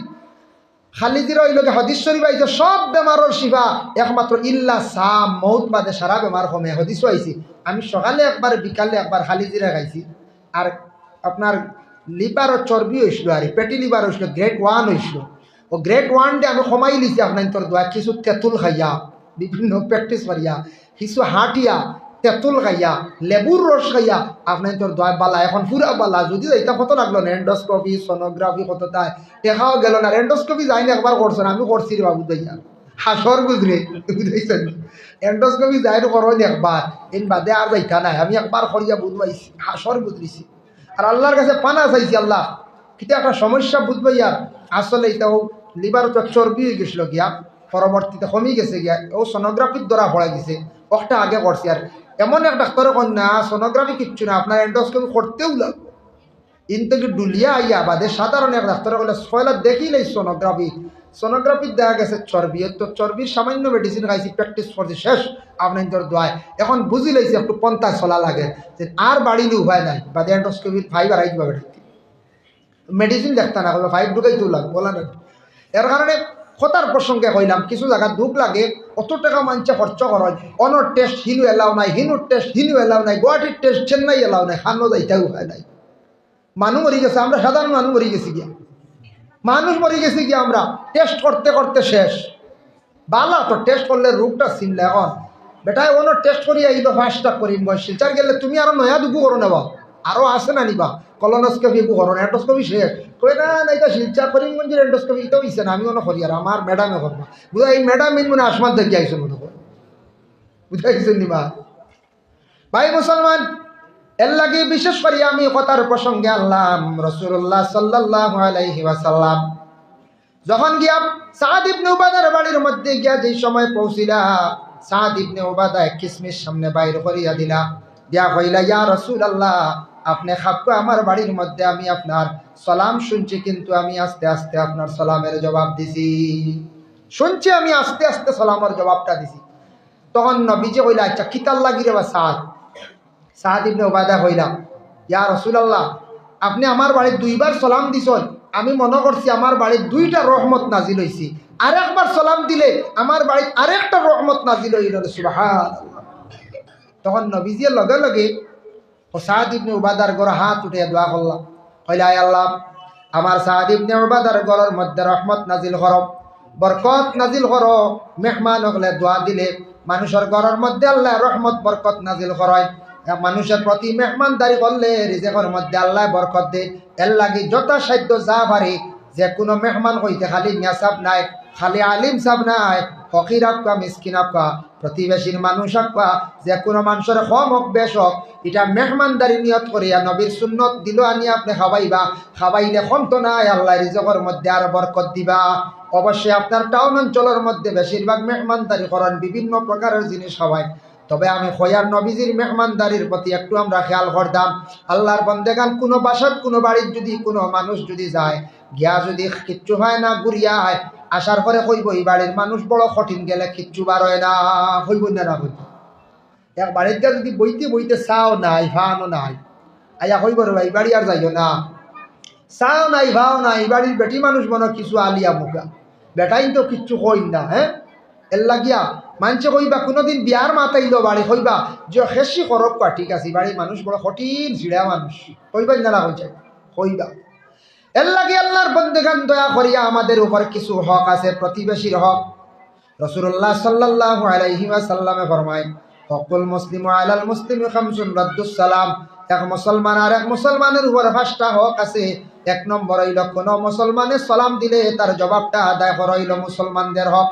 খালিজিরা ওই লোকে হাদিস শরীফ আইছে সব বেমারের শিফা একমাত্র ইল্লা সাম মউত বাদে সারা বেমার কমে। হাদিসও আইছে। আমি সকালে একবার বিকালে একবার খালিজিরা খাইছি আর আপনার লিভারও চর্বি হয়েছিল আর পেটি লিভার হয়েছিল গ্রেড 1 হয়েছিল। ও গ্রেড 1 ডে আমি কমাই লিছি আপনার তোর দোয়া কিছু তেঁতুল খাইয়া বিভিন্ন প্র্যাকটিস করিয়া কিছু হাঁটিয়া তেঁতুল খাইয়া লেবুর রস খাইয়া আপনার তোর দোয়া বালা এখন পুরা বালা। যদি এটা কত লাগলো না এন্ডোস্কোপি সোনোগ্রাফি কত তাই টেকাও গেল না। এন্ডোস্কোপি যাইনি একবার করছো না আমি করছি রে বাবু দইয়া হাসর গুজরে বুঝাইছেন। এন্ডোস্কোপি যাই করো একবার এন বাদে আর যাইতা নাই আমি একবার করিয়া বুঝবাইছি হাসর বুঝরিছি আর আল্লাহর কাছে পানা চাইছি আল্লাহ কিন্তু একটা সমস্যা বুঝবাইয়া আসলে এটাও লিভার তো চর্বি হয়ে গেছিল গিয়া পরবর্তীতে কমে গেছে গিয়া ও সোনোগ্রাফির দ্বারা পড়া গেছে ওটা আগে করছি আর এমন এক ডাক্তার কন্যা সোনোগ্রাফি কিচ্ছু না আপনার এন্ডোস্কোপি করতেও লাগবে কিন্তু কি ডুলিয়া আইয়া বাদে সাধারণ এক ডাক্তার বলে সয়লা দেখিলেই সোনোগ্রাফির দেখা গেছে চর্বি তো চর্বির সামান্য মেডিসিন খাইছি প্র্যাকটিস করছি শেষ আপনার তোর দোয়ায় এখন বুঝি লাইছি একটু পন্থা চলা লাগে যে আর বাড়িলে উপায় নাই বাদে এন্ডোস্কোপি 5 আর 8 ভাবে মেডিসিন দেখতে না বলবো 5 ঢুকাইতেও লাগবে বলা না। এর কারণে কথার প্রসঙ্গে কইলাম কিছু জায়গা দুঃখ লাগে অত টাকা মানছে খরচ করা অনর টেস্ট হিনু এলাও নাই হিনুর টেস্ট হিনু এলাও নাই গুয়াহাটির টেস্ট চেন্নাই এলাও নাই খানো যাইতেও উপায় নাই। মানুষ মরি গেছে আমরা সাধারণ মানুষ মরি গেছি গিয়া আমরা টেস্ট করতে করতে শেষ বালা তো টেস্ট করলে রোগটা চিনলে এখন বেটায় অন্য টেস্ট করি এই তো ফাস্টটা করিম শিলচার গেলে তুমি আরো নয়া দুপু করো নেবা আরো আছে না নিবা কলোনোস্কোপি করো না এন্ডোস্কোপি শেষ কই না এটা শিলচার করিমগঞ্জের এন্ডোস্কোপি তো হইছে না আমি অন্য করি আর আমার ম্যাডামে করবো বুঝা এই ম্যাডাম মানে আসমান দেখি আইসো মনে করো বুঝাইছেন নিবা ভাই মুসলমান এর লাগে বিশেষ করে আমি কথার প্রসঙ্গে আনলাম রাসূলুল্লাহ সাল্লাল্লাহু আলাইহি ওয়াসাল্লাম যখন গিয়া সাদ ইবনে উবাদার বাড়ির মধ্যে গিয়া যেই সময় পৌঁছিলা সাদ ইবনে উবাদা কিসমিস সামনে বাইর করিয়া দিলা দিয়া কইলা ইয়া রাসূলুল্লাহ আপনি খাপকো আমার বাড়ির মধ্যে আমি আপনার সালাম শুনছি কিন্তু আমি আস্তে আস্তে আপনার সালামের জবাব দিছি শুনছি আমি আস্তে আস্তে সালামের জবাবটা দিছি। তখন নবীজি কইলা আচ্ছা কিতাল লাগি রে বা সাদ ইবনে উবাদা কইলা ইয়া রাসূলুল্লাহ আপনি আমার বাড়ির 2 বার সালাম দিছেন আমি মনে করছি আমার বাড়ির 2টা রহমত নাজিল হইছে আরেকবার সালাম দিলে আমার বাড়ির আরেকটা রহমত নাজিল হইল সুবহানাল্লাহ। তখন নবীজির লগে লগে সাদ ইবনে উবাদার গড় হাত উঠে দোয়া করলাম কইলা আয় আল্লাহ আমার সাদ ইবনে উবাদার গড়ের মধ্যে রহমত নাজিল করো বরকত নাজিল করো মেহমান হলে দোয়া দিলে মানুষের ঘরের মধ্যে আল্লাহ রহমত বরকত নাজিল করায় মানুষের প্রতি মেহমানদারি করলে রিজেকের মধ্যে আল্লাহ বরকত দে এর লাগি যথাসাধ্য যা পারে যে কোনো মেহমান হইতে খালি মিয়া সাহেব নাই খালি আলিম সাহেব নাই ফকির আক্কা মিসকিন আক্কা প্রতিবেশীর মানুষ আক্কা যে কোনো মানুষের কম হোক বেশ হোক এটা মেহমানদারি নিয়ত করিয়া নবীর সুন্নত দিল আনি আপনি খাওয়াইবা খাওয়াইলে কমত নাই আল্লাহ রিজেকের মধ্যে আর বরকত দিবা। অবশ্যই আপনার টাউন অঞ্চলের মধ্যে বেশিরভাগ মেহমানদারি করেন বিভিন্ন প্রকারের জিনিস খাওয়ায় তবে আমি খয়ার নবীজির মেহমানদারির প্রতি একটু আমরা খেয়াল করতাম। আল্লাহর বন্দেগান কোনো বাসাত কোনো বাড়ির যদি কোনো মানুষ যদি যায় গিয়া যদি কিচ্ছু হয় না ঘুরিয়ায় আসার পরে কইব এই বাড়ির মানুষ বড় কঠিন গেলে কিচ্ছু বার হয় না হইব না না হইব এক বাড়ির গা যদি বইতে বইতে চাও নাই ভাও নাই আয়া কইব রে ভাই বাড়ি আর যাইও না চাও নাই ভাও নাই বাড়ির বেটি মানুষ মনে কিছু আলিয়া মুখা বেটাই তো কিচ্ছু কই না হ্যাঁ এর লাগিয়া মানছে কইবা কোনোদিন বিয়ার মাতাইল বাড়ি কইবা যে হেসি করব কা ঠিক আছে বাড়ির মানুষ বড় কঠিন ছিড়া মানুষ কইবাই না কইছে কইবা এর লাগে আল্লাহর বন্দেগান দয়া করিয়া আমাদের উপর কিছু হক আছে প্রতিবেশীর হক। রাসূলুল্লাহ সাল্লাল্লাহু আলাইহি ওয়াসাল্লামে ফরমায় হকুল মুসলিমু আলাল মুসলিমি খামসুন রাদ্দুস সালাম এক মুসলমান আর এক মুসলমানের উপর 5টা হক আছে। 1 নম্বর হইল কোন মুসলমানের সালাম দিলে তার জবাবটা আদায় করা হইল মুসলমানদের হক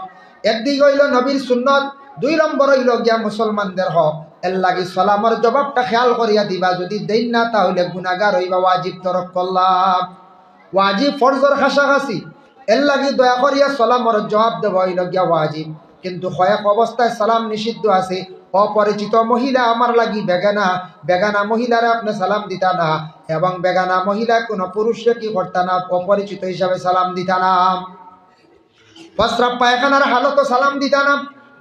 একদিক হইল নবীর সুন্নত 2 নম্বর হইল গিয়া মুসলমানদের হক এর লাগি সালামের জবাবটা খেয়াল করিয়া দিবা যদি দেই না তাহলে গুনাহগার হইবা ওয়াজিব তরক করলাম ওয়াজিব ফরজর খাসাখাসি এর লাগি দয়া করিয়া সালামের জবাব দেব হইল গিয়া ওয়াজিব কিন্তু কয়েক অবস্থায় সালাম নিষিদ্ধ আছে। অপরিচিত মহিলা আমার লাগি বেগানা মহিলারা আপনি সালাম দিতা না এবং বেগানা মহিলা কোনো পুরুষকে কি করতা না অপরিচিত হিসাবে সালাম দিতা না প্রস্রাব পায়খানার হালতো সালাম দিতা না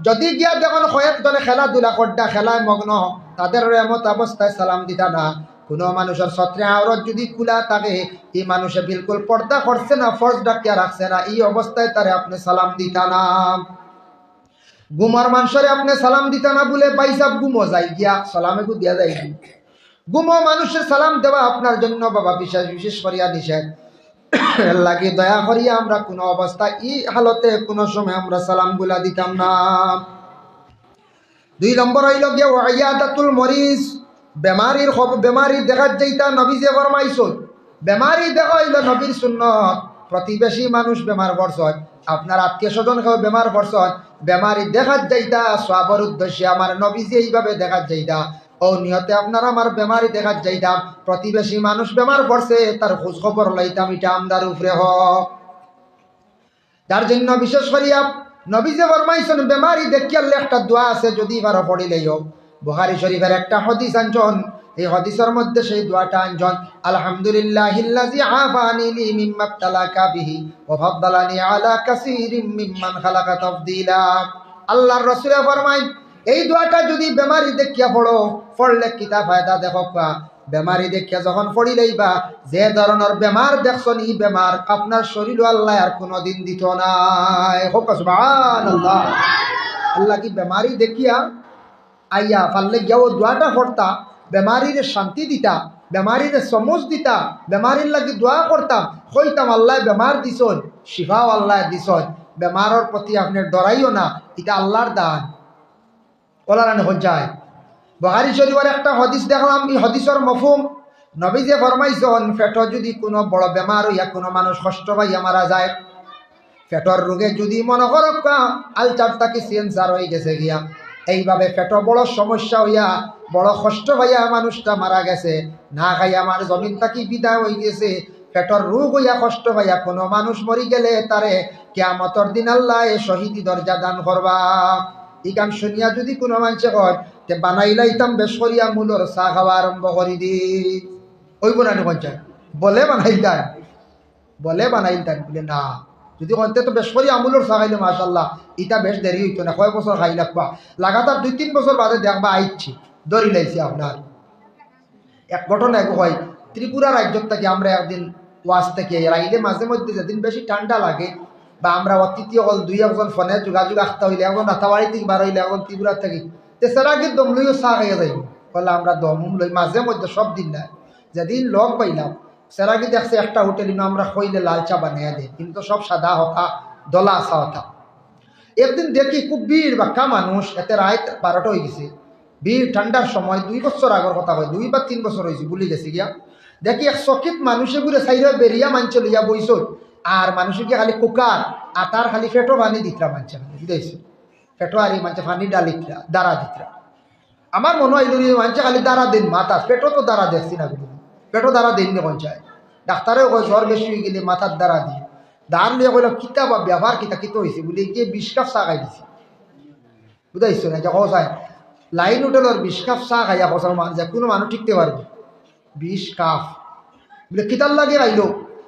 যদি গিয়া দেখুন কয়েকজনে খেলাধুলা করটা খেলায় মগ্ন, তাদের এমত অবস্থায় সালাম দিতা না। কোনো মানুষের ছত্রে আওরত যদি খোলা থাকে, এই মানুষে বিলকুল পর্দা করছে না, ফরজ ডাকিয়া রাখছে না, এই অবস্থায় তারে আপনি সালাম দিতা না। গুমর মানুষের আপনি সালাম দিতা না বলে বাইসাব গুমো যাই গিয়া সালামে গু দিয়া যায়। গুমো মানুষের সালাম দেওয়া আপনার জন্য বাবা বিশেষ বিশেষ করিয়া নিষেধ। লাগে দয়া করিয়া আমরা কোন অবস্থায় এই হালতে কোন সময় আমরা সালাম গুলা দিতাম না। 2 নম্বর হইল গিয়া ওয়াইয়াদাতুল মরিজ, বেমারি দেখা যাইতা নবী যে ফরমাইছেন। বেমারি দেখা হইল নবীর সুন্নত। প্রতিবেশী মানুষ বেমার পড়ছয়, আপনার আত্মীয় স্বজন কেউ বেমার পড়ছয়, বেমারি দেখা যাইতা সওয়াবের উদ্দেশ্যে আমার নবী যে এইভাবে দেখা যাইতা, ও নিয়তে আপনার আমার বেমারি দেখা যাইতাম। প্রতিবেশী মানুষ বেমার পড়ছে, তার খোঁজ খবর লইতাম, এটা আমদার উপরে হক। তার জন্য বিশেষ করিয়া নবী যে ফরমাইছেন বেমারি দেখিয়া একটা দোয়া আছে, যদি পারো পড়িলেও। বুখারী শরীফের একটা হাদিস আনজন, এই হাদিসের মধ্যে সেই দোয়াটা আনজন, আলহামদুলিল্লাহিল্লাযী আফানি লি মিম্মা ইবতালাকা বিহি ওয়া ফাদ্দালানি আলা কাসীরিম মিম্মান খালাকা তাফদীলা। আল্লাহর রাসূল ফরমায় এই দোয়াটা যদি বেমারি দেখিয়া পড়ো, পড়লে কিতা ফায়দা দেখো। বেমারি দেখিয়া যখন পড়িলেইবা, যে ধরনের বেমার দেখছেন এই বেমার আপনার শরীর আল্লাহ আর কোনোদিন দিত নাই। হোক সুবহানাল্লাহ। আল্লাহ কি বেমারি দেখিয়া আইয়া পারলে গিয়াও দোয়াটা পড়তা, বেমারির শান্তি দিতা, বেমারির সমজ দিতা, বেমারির লাগি দোয়া করতাম, কইতাম আল্লাহ বেমার দিছন, শিফাও আল্লাহ দিছন, বেমারের প্রতি আপনি ডরাইও না, এটা আল্লাহর দান। ওলারান হজ্জায় বুখারী শরীফের একটা হাদিস দেখলাম, এই হাদিসের মফহুম নবী যে ফরমাইছেন পেট যদি কোনো বড় বেমার হইয়া কোনো মানুষ কষ্ট পাইয়া মারা যায়, পেটর রোগে যদি মনে করো আলচারটা কি সেন্সার হয়ে গেছে গিয়া, এইভাবে পেট বড় সমস্যা হইয়া বড় কষ্ট হইয়া মানুষটা মারা গেছে, না খাইয়া আমার জমিনটা কি বিদায় হয়ে গেছে, পেটর রোগ হইয়া কষ্ট হইয়া কোনো মানুষ মরি গেলে তারে কিয়ামতের দিন আল্লাহ শহীদি দরজা দান করবা। এই গান শুনিয়া যদি কোনো মানুষে কয় তে বানাইলাইতাম বেশ করিয়া মূলর চাহ খাওয়া আরম্ভ করি দি, ওই বোনানি পঞ্চায়েত বলে বানাইতাম, বলে বানাইতাম বলে না, যদি কন্তে তো বেশ করি আমুলর চাহ খাইলে মাশাল্লাহ ইটা বেশ দেরি হইতো না, কয় বছর খাই লাগবা, লাগাতার 2-3 বছর বাদে দেখবা আইছি দরি লাইছি আপনার। এক ঘটনা এক হয়, ত্রিপুরা রাজ্যত থেকে আমরা একদিন ওয়াজ থেকে রাইলে মাঝে মধ্যে যেদিন বেশি ঠান্ডা লাগে বা আমরা অতিথি হল 2-1 ফোনে যোগাযোগ আসতে হইলে, এখন রাতাবাড়ি থেকে বার হইলে, এখন ত্রিপুরা থেকে তেসার আগে দম লইও চাহ খাইয়া যাইব, বলে আমরা দম লই মাঝে মধ্যে সব দিন না। যেদিন লগ পাইলাম সেরাগি দেখছে একটা হোটেল আমরা খইলে লাল চা বানিয়ে দেয়, কিন্তু সব সাদা হতা দলা আসা হতা। একদিন দেখি খুব ভিড় বাক্কা মানুষ, এতে রাত 12টা হয়ে গেছে, ভিড় ঠান্ডার সময় 2 বছর আগর কথা হয়, 2 বা 3 বছর হয়েছে ভুলে গেছি গিয়া। দেখি এক চকিত মানুষে ঘুরে সাইড বেরিয়া মানছে লইয়া বইস, আর মানুষের কি খালি কুকার আর তার খালি ফেটো বানি দিতরা মানছে, বুঝাইছে ফেটো আর মানছে ফানি ডালিতরা দাঁড়া দিতরা। আমার মনে হয় মানছে খালি দাঁড়া দিন মাথা, পেটো তো দাঁড়া দেখছি না, পেটো দ্বারা দিন পঞ্চায়েত ডাক্তারেও কয় জ্বর বেশি হয়ে গেলে মাথার দ্বারা দিয়ে দান লিয়ে কইল কিতা বা ব্যবহার কিতা কিত হয়েছে বলে গিয়ে 20 কাপ চা খাই দিছে, বুঝাইছো না? যখন চাই লাইন হোটেলের 20 কাপ চা খাইয়া বছর মান যায় কোনো মানুষ ঠিকতে পারবে 20 কাপ বলে কিতার লাগে খাইলো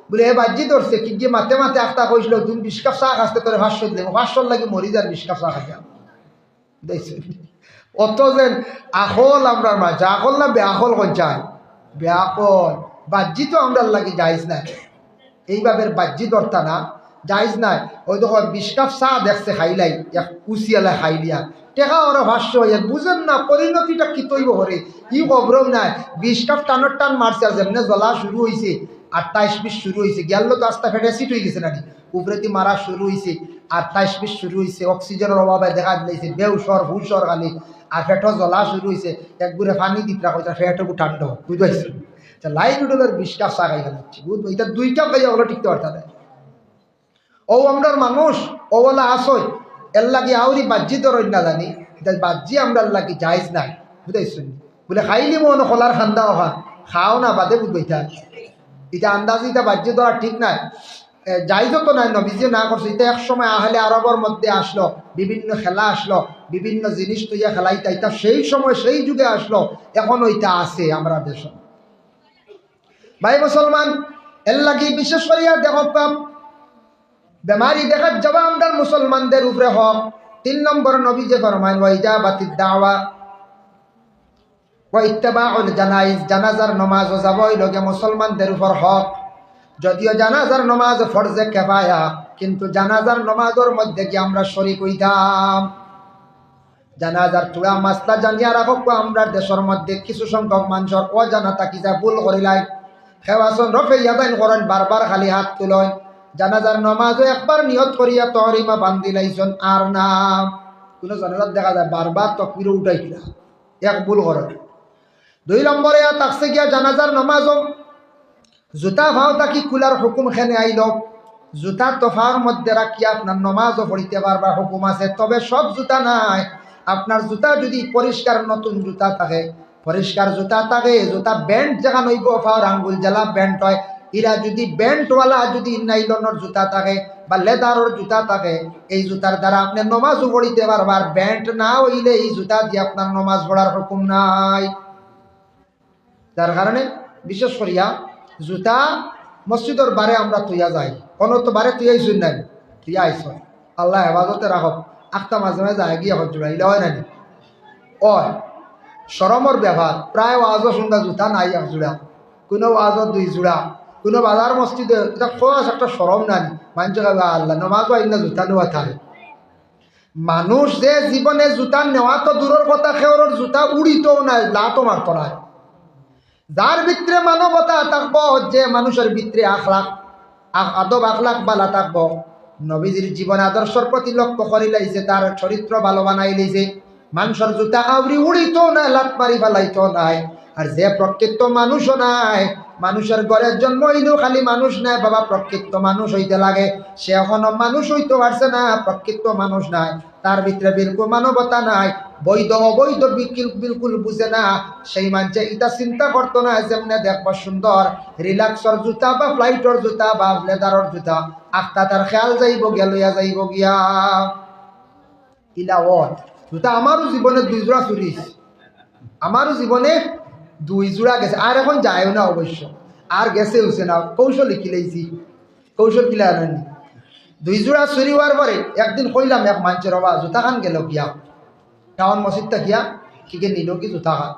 বলে এ বাজি ধরছে কি গিয়ে মাতে মাতে আখতা কইছিল তুমি 20 কাপ চা খাসতে তোরে 500 দিলে 500 লাগে মরি যার 20 কাপ চা খাইয়া, বুঝাইছো? অত যেন আখল আমরা মাঝে আখল না বেআখল পঞ্চায়েত ব্যাপন বাহ্যি তো আমরা লাগে যাইজ নাই, এইভাবে বাহ্যি ধরতা না যাইজ নাই। ওই দেখো 20 কাপ চা দেখছে খাইলাই এক কুচিয়ালা খাইলিয়া টেকা ওরা ভাষ্য হইয়া বুঝেন না পরিণতিটা কি তৈব করে ই খবরও নাই। 20 কাপ টানোর টান মারছে আর যেমনি জ্বলা শুরু হয়েছে 28-20 শুরু হয়েছে, গেল তো আস্তা ফেটে সিট হয়ে গেছে নাকি উপরেতি মারা শুরু হয়েছে, 28-20 শুরু হয়েছে, অক্সিজেনের অভাবে দেখা দিয়েছে বেউসর হুসর খালি, আর ফেটো জ্বলা শুরু হয়েছে, একগুড়ে পানি দিতরা কইতা ফেটবু ঠান্ডা বুঝতে লাইন উঠলের 20 কাপ চা খাই ফেলাচ্ছি, বুঝবো এটা 2 কাপ খাইয়া ওগুলো টিকতে পারতা না। ও আমরার মানুষ ওলা আসই এর লাগে আউরি বাহ্যি ধরেন না জানি, এটা বাহ্যি আমরা লাগে যাইজ নাই, বুঝাইছ বলে খাইলি মন খোলার খান্দা ওখান খাও না বাদে বুঝবইতা, এটা আন্দাজি এটা বাহ্যি ধরা ঠিক নাই, যাইজও তো নাই, নবীজি না করছে। এটা এক সময় আহলে আরবের মধ্যে আসলো, বিভিন্ন খেলা আসলো, বিভিন্ন জিনিস তৈয়া খেলাইতা, এটা সেই সময় সেই যুগে আসলো, এখন ওইটা আছে আমরা দেশ। ভাই মুসলমান এর লাগি বিশেষ করিয়া দেখ বেমারি দেখার যাওয়া আমরা মুসলমানদের উপরে হক, তিন নম্বর নবী যে ফরমায় ওয়া ইজাবাতিদ দাওয়া ওয়া ইত্তিবাউল জানাইজ, জানাজার নামাজ ও যাব এই লগে মুসলমানদের উপর হক। যদিও জানাজার নামাজ ফরজে কিফায়া, কিন্তু জানাজার নামাজের মধ্যে কি আমরা শরীক হইতাম? জানাজার তুলা মাসলা জানিয়া রাখক, আমরা দেশের মধ্যে কিছু সংখ্যক মানুষের অজানা থাকি যা ভুল করিলাই খেওয়াছন রফে ইয়াদাইন করেন, বারবার খালি হাত তুলেন। জানাজার নামাজও একবার নিয়ত করিয়া তহরিমা বান্ধি লাইছন আর না। কোনো জানাজার দেখা যায় বারবার তকবির উঠাই কিনা, এক ভুল করেন। দুই নম্বরে তাকছে গিয়া জানাজার নামাজও জুতা ভাও তাকি কুলার হুকুম খেনে আইল। জুতা তোফার মধ্যে রাখিয়া আপনার নমাজও পড়িতে পারবার হুকুম আছে, তবে সব জুতা নাই। আপনার জুতা যদি পরিষ্কার নতুন জুতা থাকে, পরিষ্কার জুতা থাকে, জুতা ব্যান্ড যেখান হইব ফাওয়ার আঙ্গুল জ্বালা ব্যান্ড হয়, এরা যদি ব্যান্ডওয়ালা যদি নাইলনের জুতা থাকে বা লেদারের জুতা থাকে, এই জুতার দ্বারা আপনি নমাজও পড়িতে পারবার। ব্যান্ড না হইলে এই জুতা দিয়ে আপনার নমাজ পড়ার হুকুম নাই। যার কারণে বিশেষ করিয়া জুতা মসজিদের বারে আমরা তুইয়া যাই, কোনো তো বারে তুই আইসুন নাই, তুই আইস আল্লাহ হেফাজতে রাখক। আখতা মাঝে মাঝে যায় গিয়ে হজ জোড়া ইলে হয় নানি ওই সরমর ব্যবহার। প্রায় ওয়াজও সঙ্গে জুতা নাই এক জোড়া, কোনো ওয়াজত দুই জোড়া, কোনো বাজার মসজিদে এটা খোঁজ একটা সরম নানি। মানুষ আল্লাহ নমাজও আইন না জুতা নেওয়া থাকে। মানুষ যে জীবনে জুতা নেওয়া তো দূরের কথা, খেওরের জুতা উড়িতও নাই, লাতো মারত নাই। যার ভিতরে মানবতা থাকবো, যে মানুষের ভিতরে আখলাক আদব আখলাক বালা থাকবো, নবীজির জীবন আদর্শের প্রতি লক্ষ্য করি লাইছে, তার চরিত্র ভালো বানাই লাইছে। মানুষের জুতা আউরি উড়িত নাই, লাত মারি ফেলাইতো নাই। আর যে প্রকৃত মানুষও নাই, মানুষের ঘরের জন্ম হইলেও খালি মানুষ নাই বাবা, প্রকৃত মানুষ হইতে লাগে। সে এখনো মানুষ হইতে পারছে না, প্রকৃত মানুষ নাই, তার ভিতরে বিলকুল মানবতা নাই, বৈধ অবৈধ বিলকুল বুঝে না। সেই মানুষে এটা চিন্তা করতো না যেমনে দেখবো সুন্দর রিল্যাক্সর জুতা বা ফ্লাইটর জুতা বা লেদারর জুতা, আখতা তার খেয়াল যাইব গিয়া লইয়া যাইব গিয়া ইলা ওর জুতা। আমারও জীবনে দুই জোড়া চুরিস, আমারও জীবনে দুই জোড়া গেছে, আর এখন যায়ও না অবশ্য, আর গেছে হচ্ছে না, কৌশল লিখিলেইছি, কৌশল কিলা আনি দুই জোড়া চুরি হওয়ার পরে একদিন কইলাম এক মানুষের বাবা জুতা খান গেল গিয়া টাউন মসজিদটা গিয়া কিকে নিল কি জুতা খান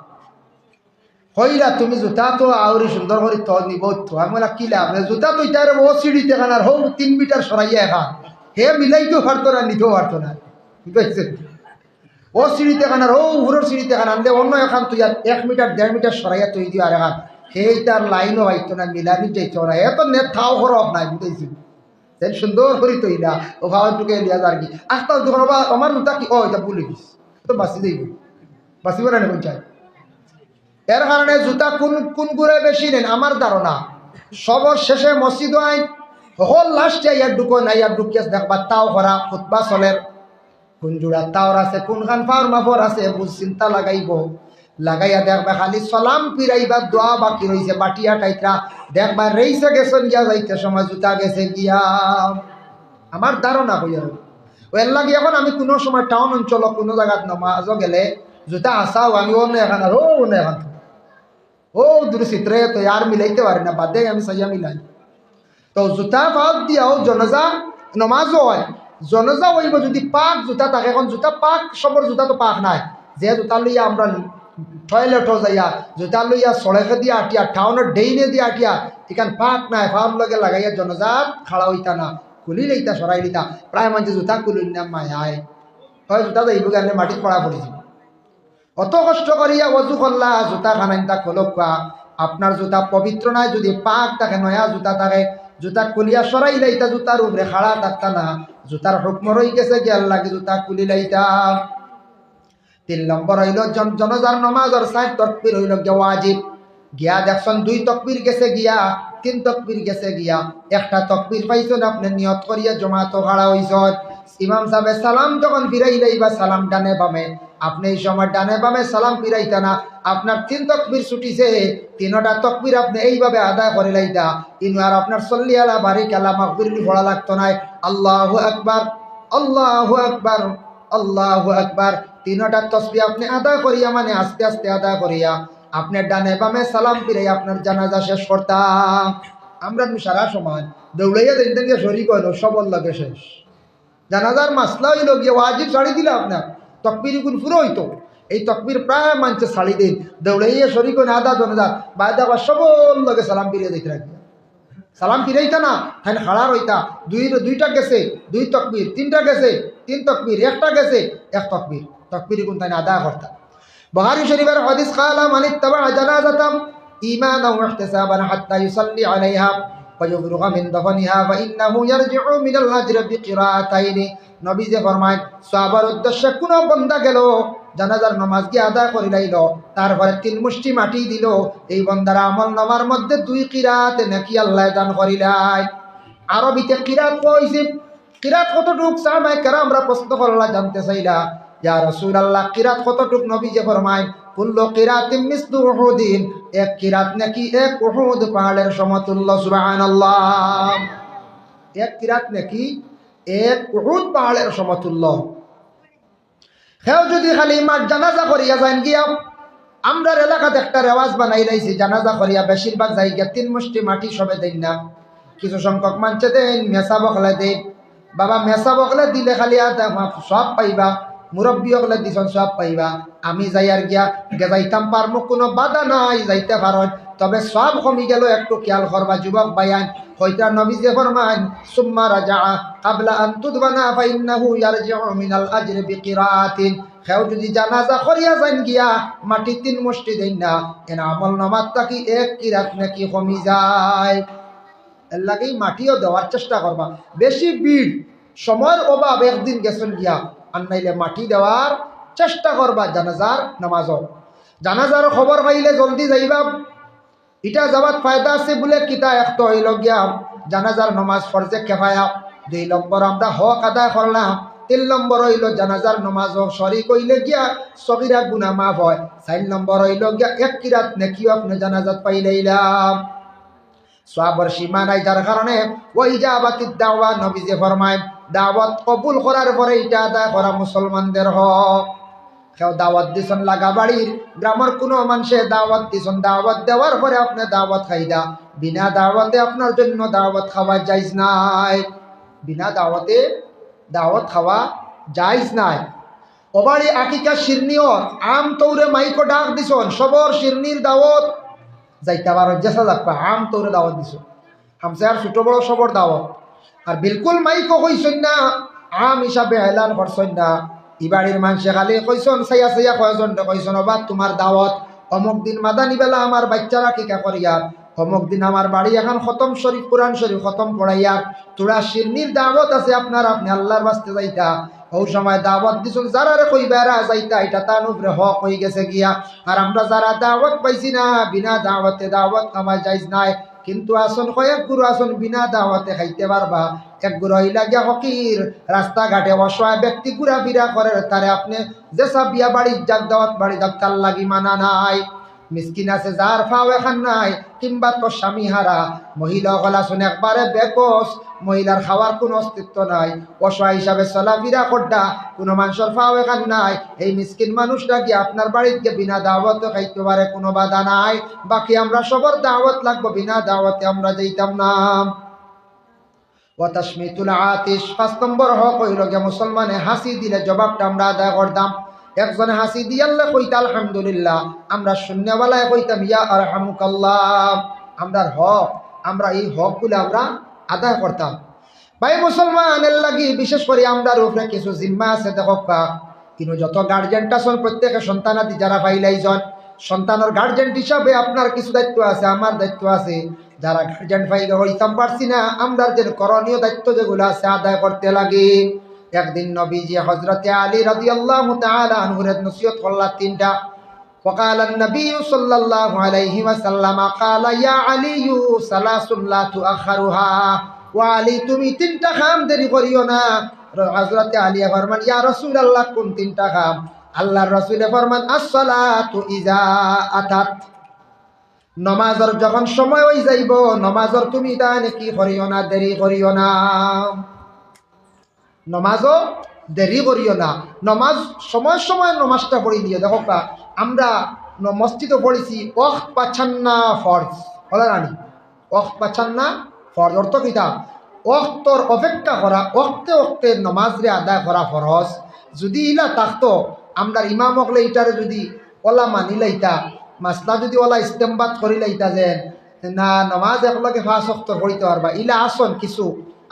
কইলা তুমি জুতা তো আউরি সুন্দর করে তো নিব তো। আমি বলা কিলা আপনার জুতা তো ইটার ও সিঁড়িতে খান আর হো 3 মিটার সরাইয়া খান, হে মিলাইতেও পারতো না, নিতেও পারতো না, বুঝতে ও সিঁড়িতে খান আর ও উপরের সিঁড়িতে খান আনলে অন্য এখান তুই আর 1 মিটার 1.5 মিটার সরাইয়া তুই দিও আর এখান সেইটার লাইনও হইতো না, মিলানি যাইতো না, এত নেট থাও খরব নাই, বুঝতেছি তেল সুন্দর করি তৈরা ও ভাওয়াটুকে লিয়া যার কি আস্তা যখন আমার জুতা কি ও এটা ভুলে গেছি, তো বাঁচি যাইব, বাঁচিব না নেবেন চাই। এর কারণে জুতা কোন কোন গুড়ে বেশি নেন আমার ধারণা সবর শেষে মসজিদ আইন হল লাস্টে ইয়ার ঢুকো না, ইয়ার ঢুকিয়ে দেখবা তাও করা খুতবা চলের কোন জোড়া তাওর আছে, কোনখান ফাওয়ার মাফর আছে, বুঝ চিন্তা লাগাইব, লাগাইয়া দেখবা খালি সালাম ফিরাইবা দোয়া বাকি রইছে বাটিয়া টাইটা দেখবা রেইসে গেছেন গিয়া যাইতে সময় জুতা গেছে গিয়া আমার ধারণা হইয়া ওর লাগে। এখন আমি কোনো সময় টাউন অঞ্চল কোনো জায়গাত নমাজও গেলে জুতা আসাও আমি অন্য এখান আর অন্য এখান ও দূর চিত্রে তো আর মিলাইতে পারি না, বাদে আমি সাইয়া মিলাই। তো জুতা পাক দিয়াও জনজা নমাজও হয়, জনজা হইব যদি পাক জুতা থাকে। এখন জুতা পাক সবর জুতা তো পাক নাই, যে জুতা লইয়া আমরা টয়লেটও যাইয়া জুতা লইয়া সড়কে দিয়ে আটিয়া টাউনের ডেইনে দিয়ে আটিয়া এখান পাক নাই, ফার লগে লাগাইয়া জনজাত খাড়া হইতা না, খুলি লইতা সরাই লিতা। প্রায় মানুষ জুতা খুলি না মায়ায় হয় জুতা যাইব গানে মাটিত পড়া পড়েছি, অত কষ্ট করিয়া অজু করলা জুতা খানাইতা খোলকা, আপনার জুতা পবিত্র নাই, যদি পাক থাকে নয়া জুতা থাকে জুতা কুলিয়া সরাই লাইতা, জুতার উপরে খাড়া থাকতা না, জুতার হুকম রই গেছে গিয়ার লাগে জুতা কুলি লাইতা। 3 নম্বর হইল জনজার নমাজের 4 তকবীর হইল গিয়া ওয়াজিব। গিয়া দেখছেন 2 তকবীর গেছে গিয়া, 3 তকবীর গেছে গিয়া, একটা তকবীর পাইছেন আপনি নিয়ত করিয়া জমাত খাড়া হইছেন, ইমাম সাহেব সালাম যখন ফিরাইলেই বা সালাম ডানে বামে, আপনি এই সময় ডানে বামে সালাম ফিরাইতা না, আপনার 3 তকবীর ছুটিছে, 3টা তকবীর আপনি এইভাবে আদায় করে লাইতা, ইনু আর আপনার সল্লি আলা বারিক আলা মাগফিরলি পড়া লাগতো না। আল্লাহু আকবার আল্লাহু আকবার আল্লাহু আকবার 3টা তাসবিহ আপনি আদায় করিয়া মানে আস্তে আস্তে আদায় করিয়া আপনি ডানে বামে সালাম ফিরাই আপনার জানাজা শেষ করতাম। আমরা সারা সময় দৌড়াইয়া দেখতেন যে শরীক হইল সবল লাগে শেষ জানাজার মাসলা হইল গিয়ে ওয়াজিব শাড়ি দিলে আপনার তকবির গুণ পুরো হইতো এই তকবির প্রায় মানছে শাড়ি দিন দৌড়াইয়া শরীর না আদা জনাজার বাইদা বা সবল লগে সালাম ফিরিয়ে দিতে রাখি সালাম ফিরাইতা না তাই খাড়ার হইতা দুইটা গেছে দুই তকবির তিনটা গেছে তিন তকবির একটা গেছে এক তকবির তকবির গুণ তাই আদা করতা বুখারী শরীফের হাদিস কালা মান ইত্তাবা জানাজাতাম ঈমানান ওয়া ইহতিসাবান হাত্তা ইউসাল্লি আলাইহা ويفرغ من دفنها فإنه يرجع من الأجر بقراءتين নবী যে ফরমায় সাহাবার উদ্দেশ্যে কোন বান্দা গেল জানাজার নামাজ কি আদায় করে লাইল তারপরে তিন মুষ্টি মাটি দিল এই বান্দার আমল নামার মধ্যে দুই কিরাত নাকি আল্লাহ দান করিলাই আরবিতে কিরাত কইছে কিরাত কতটুক সাহাবায়ে কেরামরা প্রশ্ন করলা জানতে চাইলা ইয়া রাসূলুল্লাহ কিরাত কতটুক নবী যে ফরমায় কুল্লু কিরাতিন মিসলু উহুদিন এক কিরাত নাকি এক উহুদ পাহাড়ের সমতুল্য সুবহানাল্লাহ এক কিরাত নাকি এক উহুদ পাহাড়ের সমতুল্য হেও যদি খালি মাঠ জানাজা করিয়া যান গিয়া আমরার এলাকাতে একটা রেওয়াজ বানাই লাইছি জানাজা করিয়া বেশিরভাগ যাই গিয়া তিন মুষ্টি মাটি সবে দেন না কিছু সংখ্যক মানছে দেন মেসা বকলে দেন বাবা মেসা বকলে দিলে খালি সব পাইবা মুরব্বী হলে দিছন সব পাইবা আমি যাই আর গিয়া যাইতাম পারমু কোনো বাধা নাই যাইতে পারো তবে সব কমি গেল একটু খেয়াল করবা যুবক ভাইয়ান হইতা নবী যে ফরমান সুম্মা রাজা ক্বাবলা আন তুদবানা ফাইন্নাহু ইয়ারজিউ মিনাল আজরি বিকিরাতিন কেউ যদি জানাজা করিয়া যান গিয়া মাটি তিন মুষ্টি দেন না এর আমল নামাত কি এক কিরাত নাকি কমি যায় এর লাগেই মাটিও দেওয়ার চেষ্টা করবা বেশি ভিড় সময়ের অভাব একদিন গেছেন গিয়া আর নাইলে মাটি দেওয়ার চেষ্টা করবা জানাজার নামাজও জানাজার খবর পাইলে জলদি যাইবা এটা যাওয়াত ফায়দা আছে বলে কিতা একটা হইল গিয়া জানাজার নামাজ ফরজে কেফায়া 2 নম্বর আমরা হক আদায় করলাম 3 নম্বর হইল জানাজার নামাজ শরীক হইলে গিয়া সগীরা গুনাহ মাফ হয় 4 নম্বর হইল গিয়া এক কিরাত নেকিও আপনি জানাজাত পাইলাইলাম সওয়াবের সীমা নাই যার কারণে ওই ইজাবাতিদ দাওয়া নবী যে ফরমায় দাওয়াত কবুল করার পরে এটা আদায় করা মুসলমানদের হক কেউ দাওয়াত দিছেন লাগা বাড়ির গ্রামের কোনো মানুষে দাওয়াত দিছেন দাওয়াত দেওয়ার পরে আপনি দাওয়াত খাইদা বিনা দাওয়াতে আপনার জন্য দাওয়াত খাওয়া জায়েজ নাই বিনা দাওয়াতে দাওয়াত খাওয়া জায়েজ নাই ওবাড়ি আকিকা শিরনিওর আম তৌরে মাইকো ডাক দিছন সবর শিরনির দাওয়াত যাইতে পারো জেসা লাগবা আম তৌরে দাওয়াত দিছো হামসে আর ছোট বড় সবর দাওয়াত আর বিলকুল মাইকো কইছেন না আম হিসাবে এলান করছেন না ইবাড়ির মানুষে খালি কইসন সাইয়া সাইয়া কয়জন কইসন বা তোমার দাওয়াত অমুক দিন মাদানি বেলা আমার বাচ্চারা কিকা করিয়া অমুক দিন আমার বাড়ি এখন খতম শরীফ কোরআন শরীফ খতম পড়াইয়া তোরা শিরনির দাওয়াত আছে আপনার আপনি আল্লাহর বাস্তে যাইতা ও সময় দাওয়াত দিছুন যারা রে কইবারা যাইতা এটা তার উপরে হক হয়ে গেছে গিয়া আর আমরা যারা দাওয়াত পাইছি না বিনা দাওয়াতে দাওয়াত খাওয়া জায়েজ নাই কিন্তু আসন কয়েক গুরু আসন বিনা দাওয়াতে খাইতে পারবা এক গুরু হইলা গিয়া ফকির রাস্তাঘাটে অসহায় ব্যক্তি ঘুরাফিরা করে তারে আপনি যেসব বিয়া বাড়ির যাক দাওয়াত বাড়ি যাক তার লাগি মানা নাই মিসকিন আছে যার ফাও এখান নাই কিংবা তোর স্বামী হারা মহিলা গলা শুনে একবারে বেকস মহিলার খাওয়ার কোনো অস্তিত্ব নাই অসহায় হিসাবে চলাফেরা করডা কোনো মানুষের ফাও এখান নাই এই মিসকিন মানুষটা কি আপনার বাড়িতে বিনা দাওয়াত খাইতে পারে কোনো বাধা নাই বাকি আমরা সবার দাওয়াত লাগবো বিনা দাওয়াতে আমরা যাইতাম না ওয়া তাশমিতুল আতিশ 5 নম্বর হক হইল গিয়া মুসলমানে হাসি দিলে জবাবটা আমরা আদায় করতাম একজনে হাসি দিয়ে আল্লাহ কইতা আলহামদুলিল্লাহ আমরা শূন্যওয়ালায় কইতাম ইয়া আরহামুকাল্লাহ আমরা হক আমরা এই হকগুলো আমরা আদায় করতাম ভাই মুসলমানের লাগি বিশেষ করে আমরার উপরে কিছু জিম্মা আছে দেখবা কিন্তু যত গার্জেনটা সন প্রত্যেকের সন্তানাদি যারা পাইলাইজন সন্তানের গার্জেন হিসাবে আপনার কিছু দায়িত্ব আছে আমার দায়িত্ব আছে যারা গার্জেন পাইলে হইতাম পারছি না আমরা যে করণীয় দায়িত্ব যেগুলো আছে আদায় করতে লাগে একদিন নবীজি হযরতে আলী রাদিয়াল্লাহু তাআলা আনহুর নসিহত করলা তিনটা فقال النبي صلى الله عليه وسلم قال يا علي ثلاث لا تؤخرها وعلي তুমি তিনটা কাম দেরি করিও না হযরতে আলী ফরমান ইয়া রাসূলুল্লাহ কোন তিনটা কাম আল্লাহর রাসূল ফরমান as-salatu ইযা আতাত নামাজের যখন সময় হই যাইব নামাজের তুমি তানে কি করিও না দেরি করিও না নামাজও দেরি করিও না নামাজ সময় সময় নামাজটা পড়ি দিয়ে দেখো আমরা মসজিদে পড়েছি ওয়াক্ত পাচ্ছান না ফরজ বলে রানি ওয়াক্ত পাচ্ছান না ফরজ অর্থ কিতা ওক্তর অপেক্ষা করা, ওক্তে ওক্তে নমাজরে আদায় করা ফরজ। যদি ইলা থাকতো আমরা ইমাম হকলে ইটারে যদি ওলা মানি লাইতা, মাসলা যদি ওলা ইস্তেমবাদ করি লাইতা যে না নমাজ একলগে 5 ওয়াক্ত পড়িতে পারবা, ইলা আসন কিছু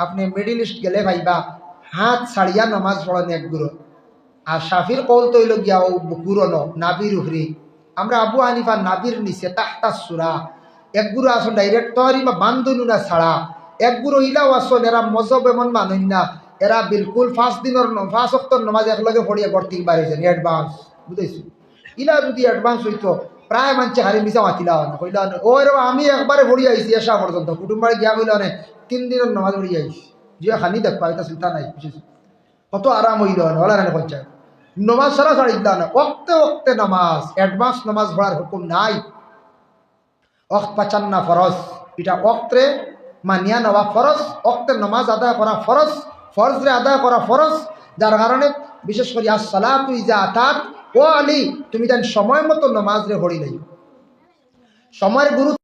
আপনি মিডিল ইস্ট গেলে ভাইবা হাত ছাড়িয়া নমাজ পড়েন এক গুরু। আর শাফির কৌল তৈল গিয়া ও গুরনো নাবির উহরি, আমরা আবু হানিফা নাবির নিচে তাহতা সুরা এক গুরু আসন ডাইরেক্ট তহরি বা বান্ধনু না ছাড়া এক গুরু ইলাও আসন। এরা মজব এমন মানুষ না, এরা বিলকুল 5 দিনের 5 ওয়াক্তর নমাজ একলগে পড়িয়া ভর্তি বাড়িয়েছেন অ্যাডভান্স, বুঝেছি। ইলা যদি অ্যাডভান্স হইতো প্রায় মানুষ হারি মিশা মাতিলা কইলা ও এরকম আমি একবারে পড়িয়া আইছি এসা পর্যন্ত কুটুম্বারে গিয়া কইলা 3 দিনের নমাজ পড়িয়া আইছি, যে খানি দেখবা এটা চিন্তা নাই, বুঝেছি। কত আরাম হইল ওলা রানে পঞ্চায়েত নমাজ সারা ছাড়ি দিলা না, ওক্তে ওক্তে নামাজ, অ্যাডভান্স নামাজ পড়ার হুকুম নাই। অক্ত পাচান্না ফরজ, এটা অক্তে মানিয়া নেওয়া ফরজ, অক্তে নামাজ আদায় করা ফরজ, ফরজরে আদায় করা ফরজ। যার কারণে বিশেষ করে আসসালাতু ইজা আতাত ও আলী, তুমি যেন সময় মতো নামাজ রে পড়ি নাই। সময়ের গুরুত্ব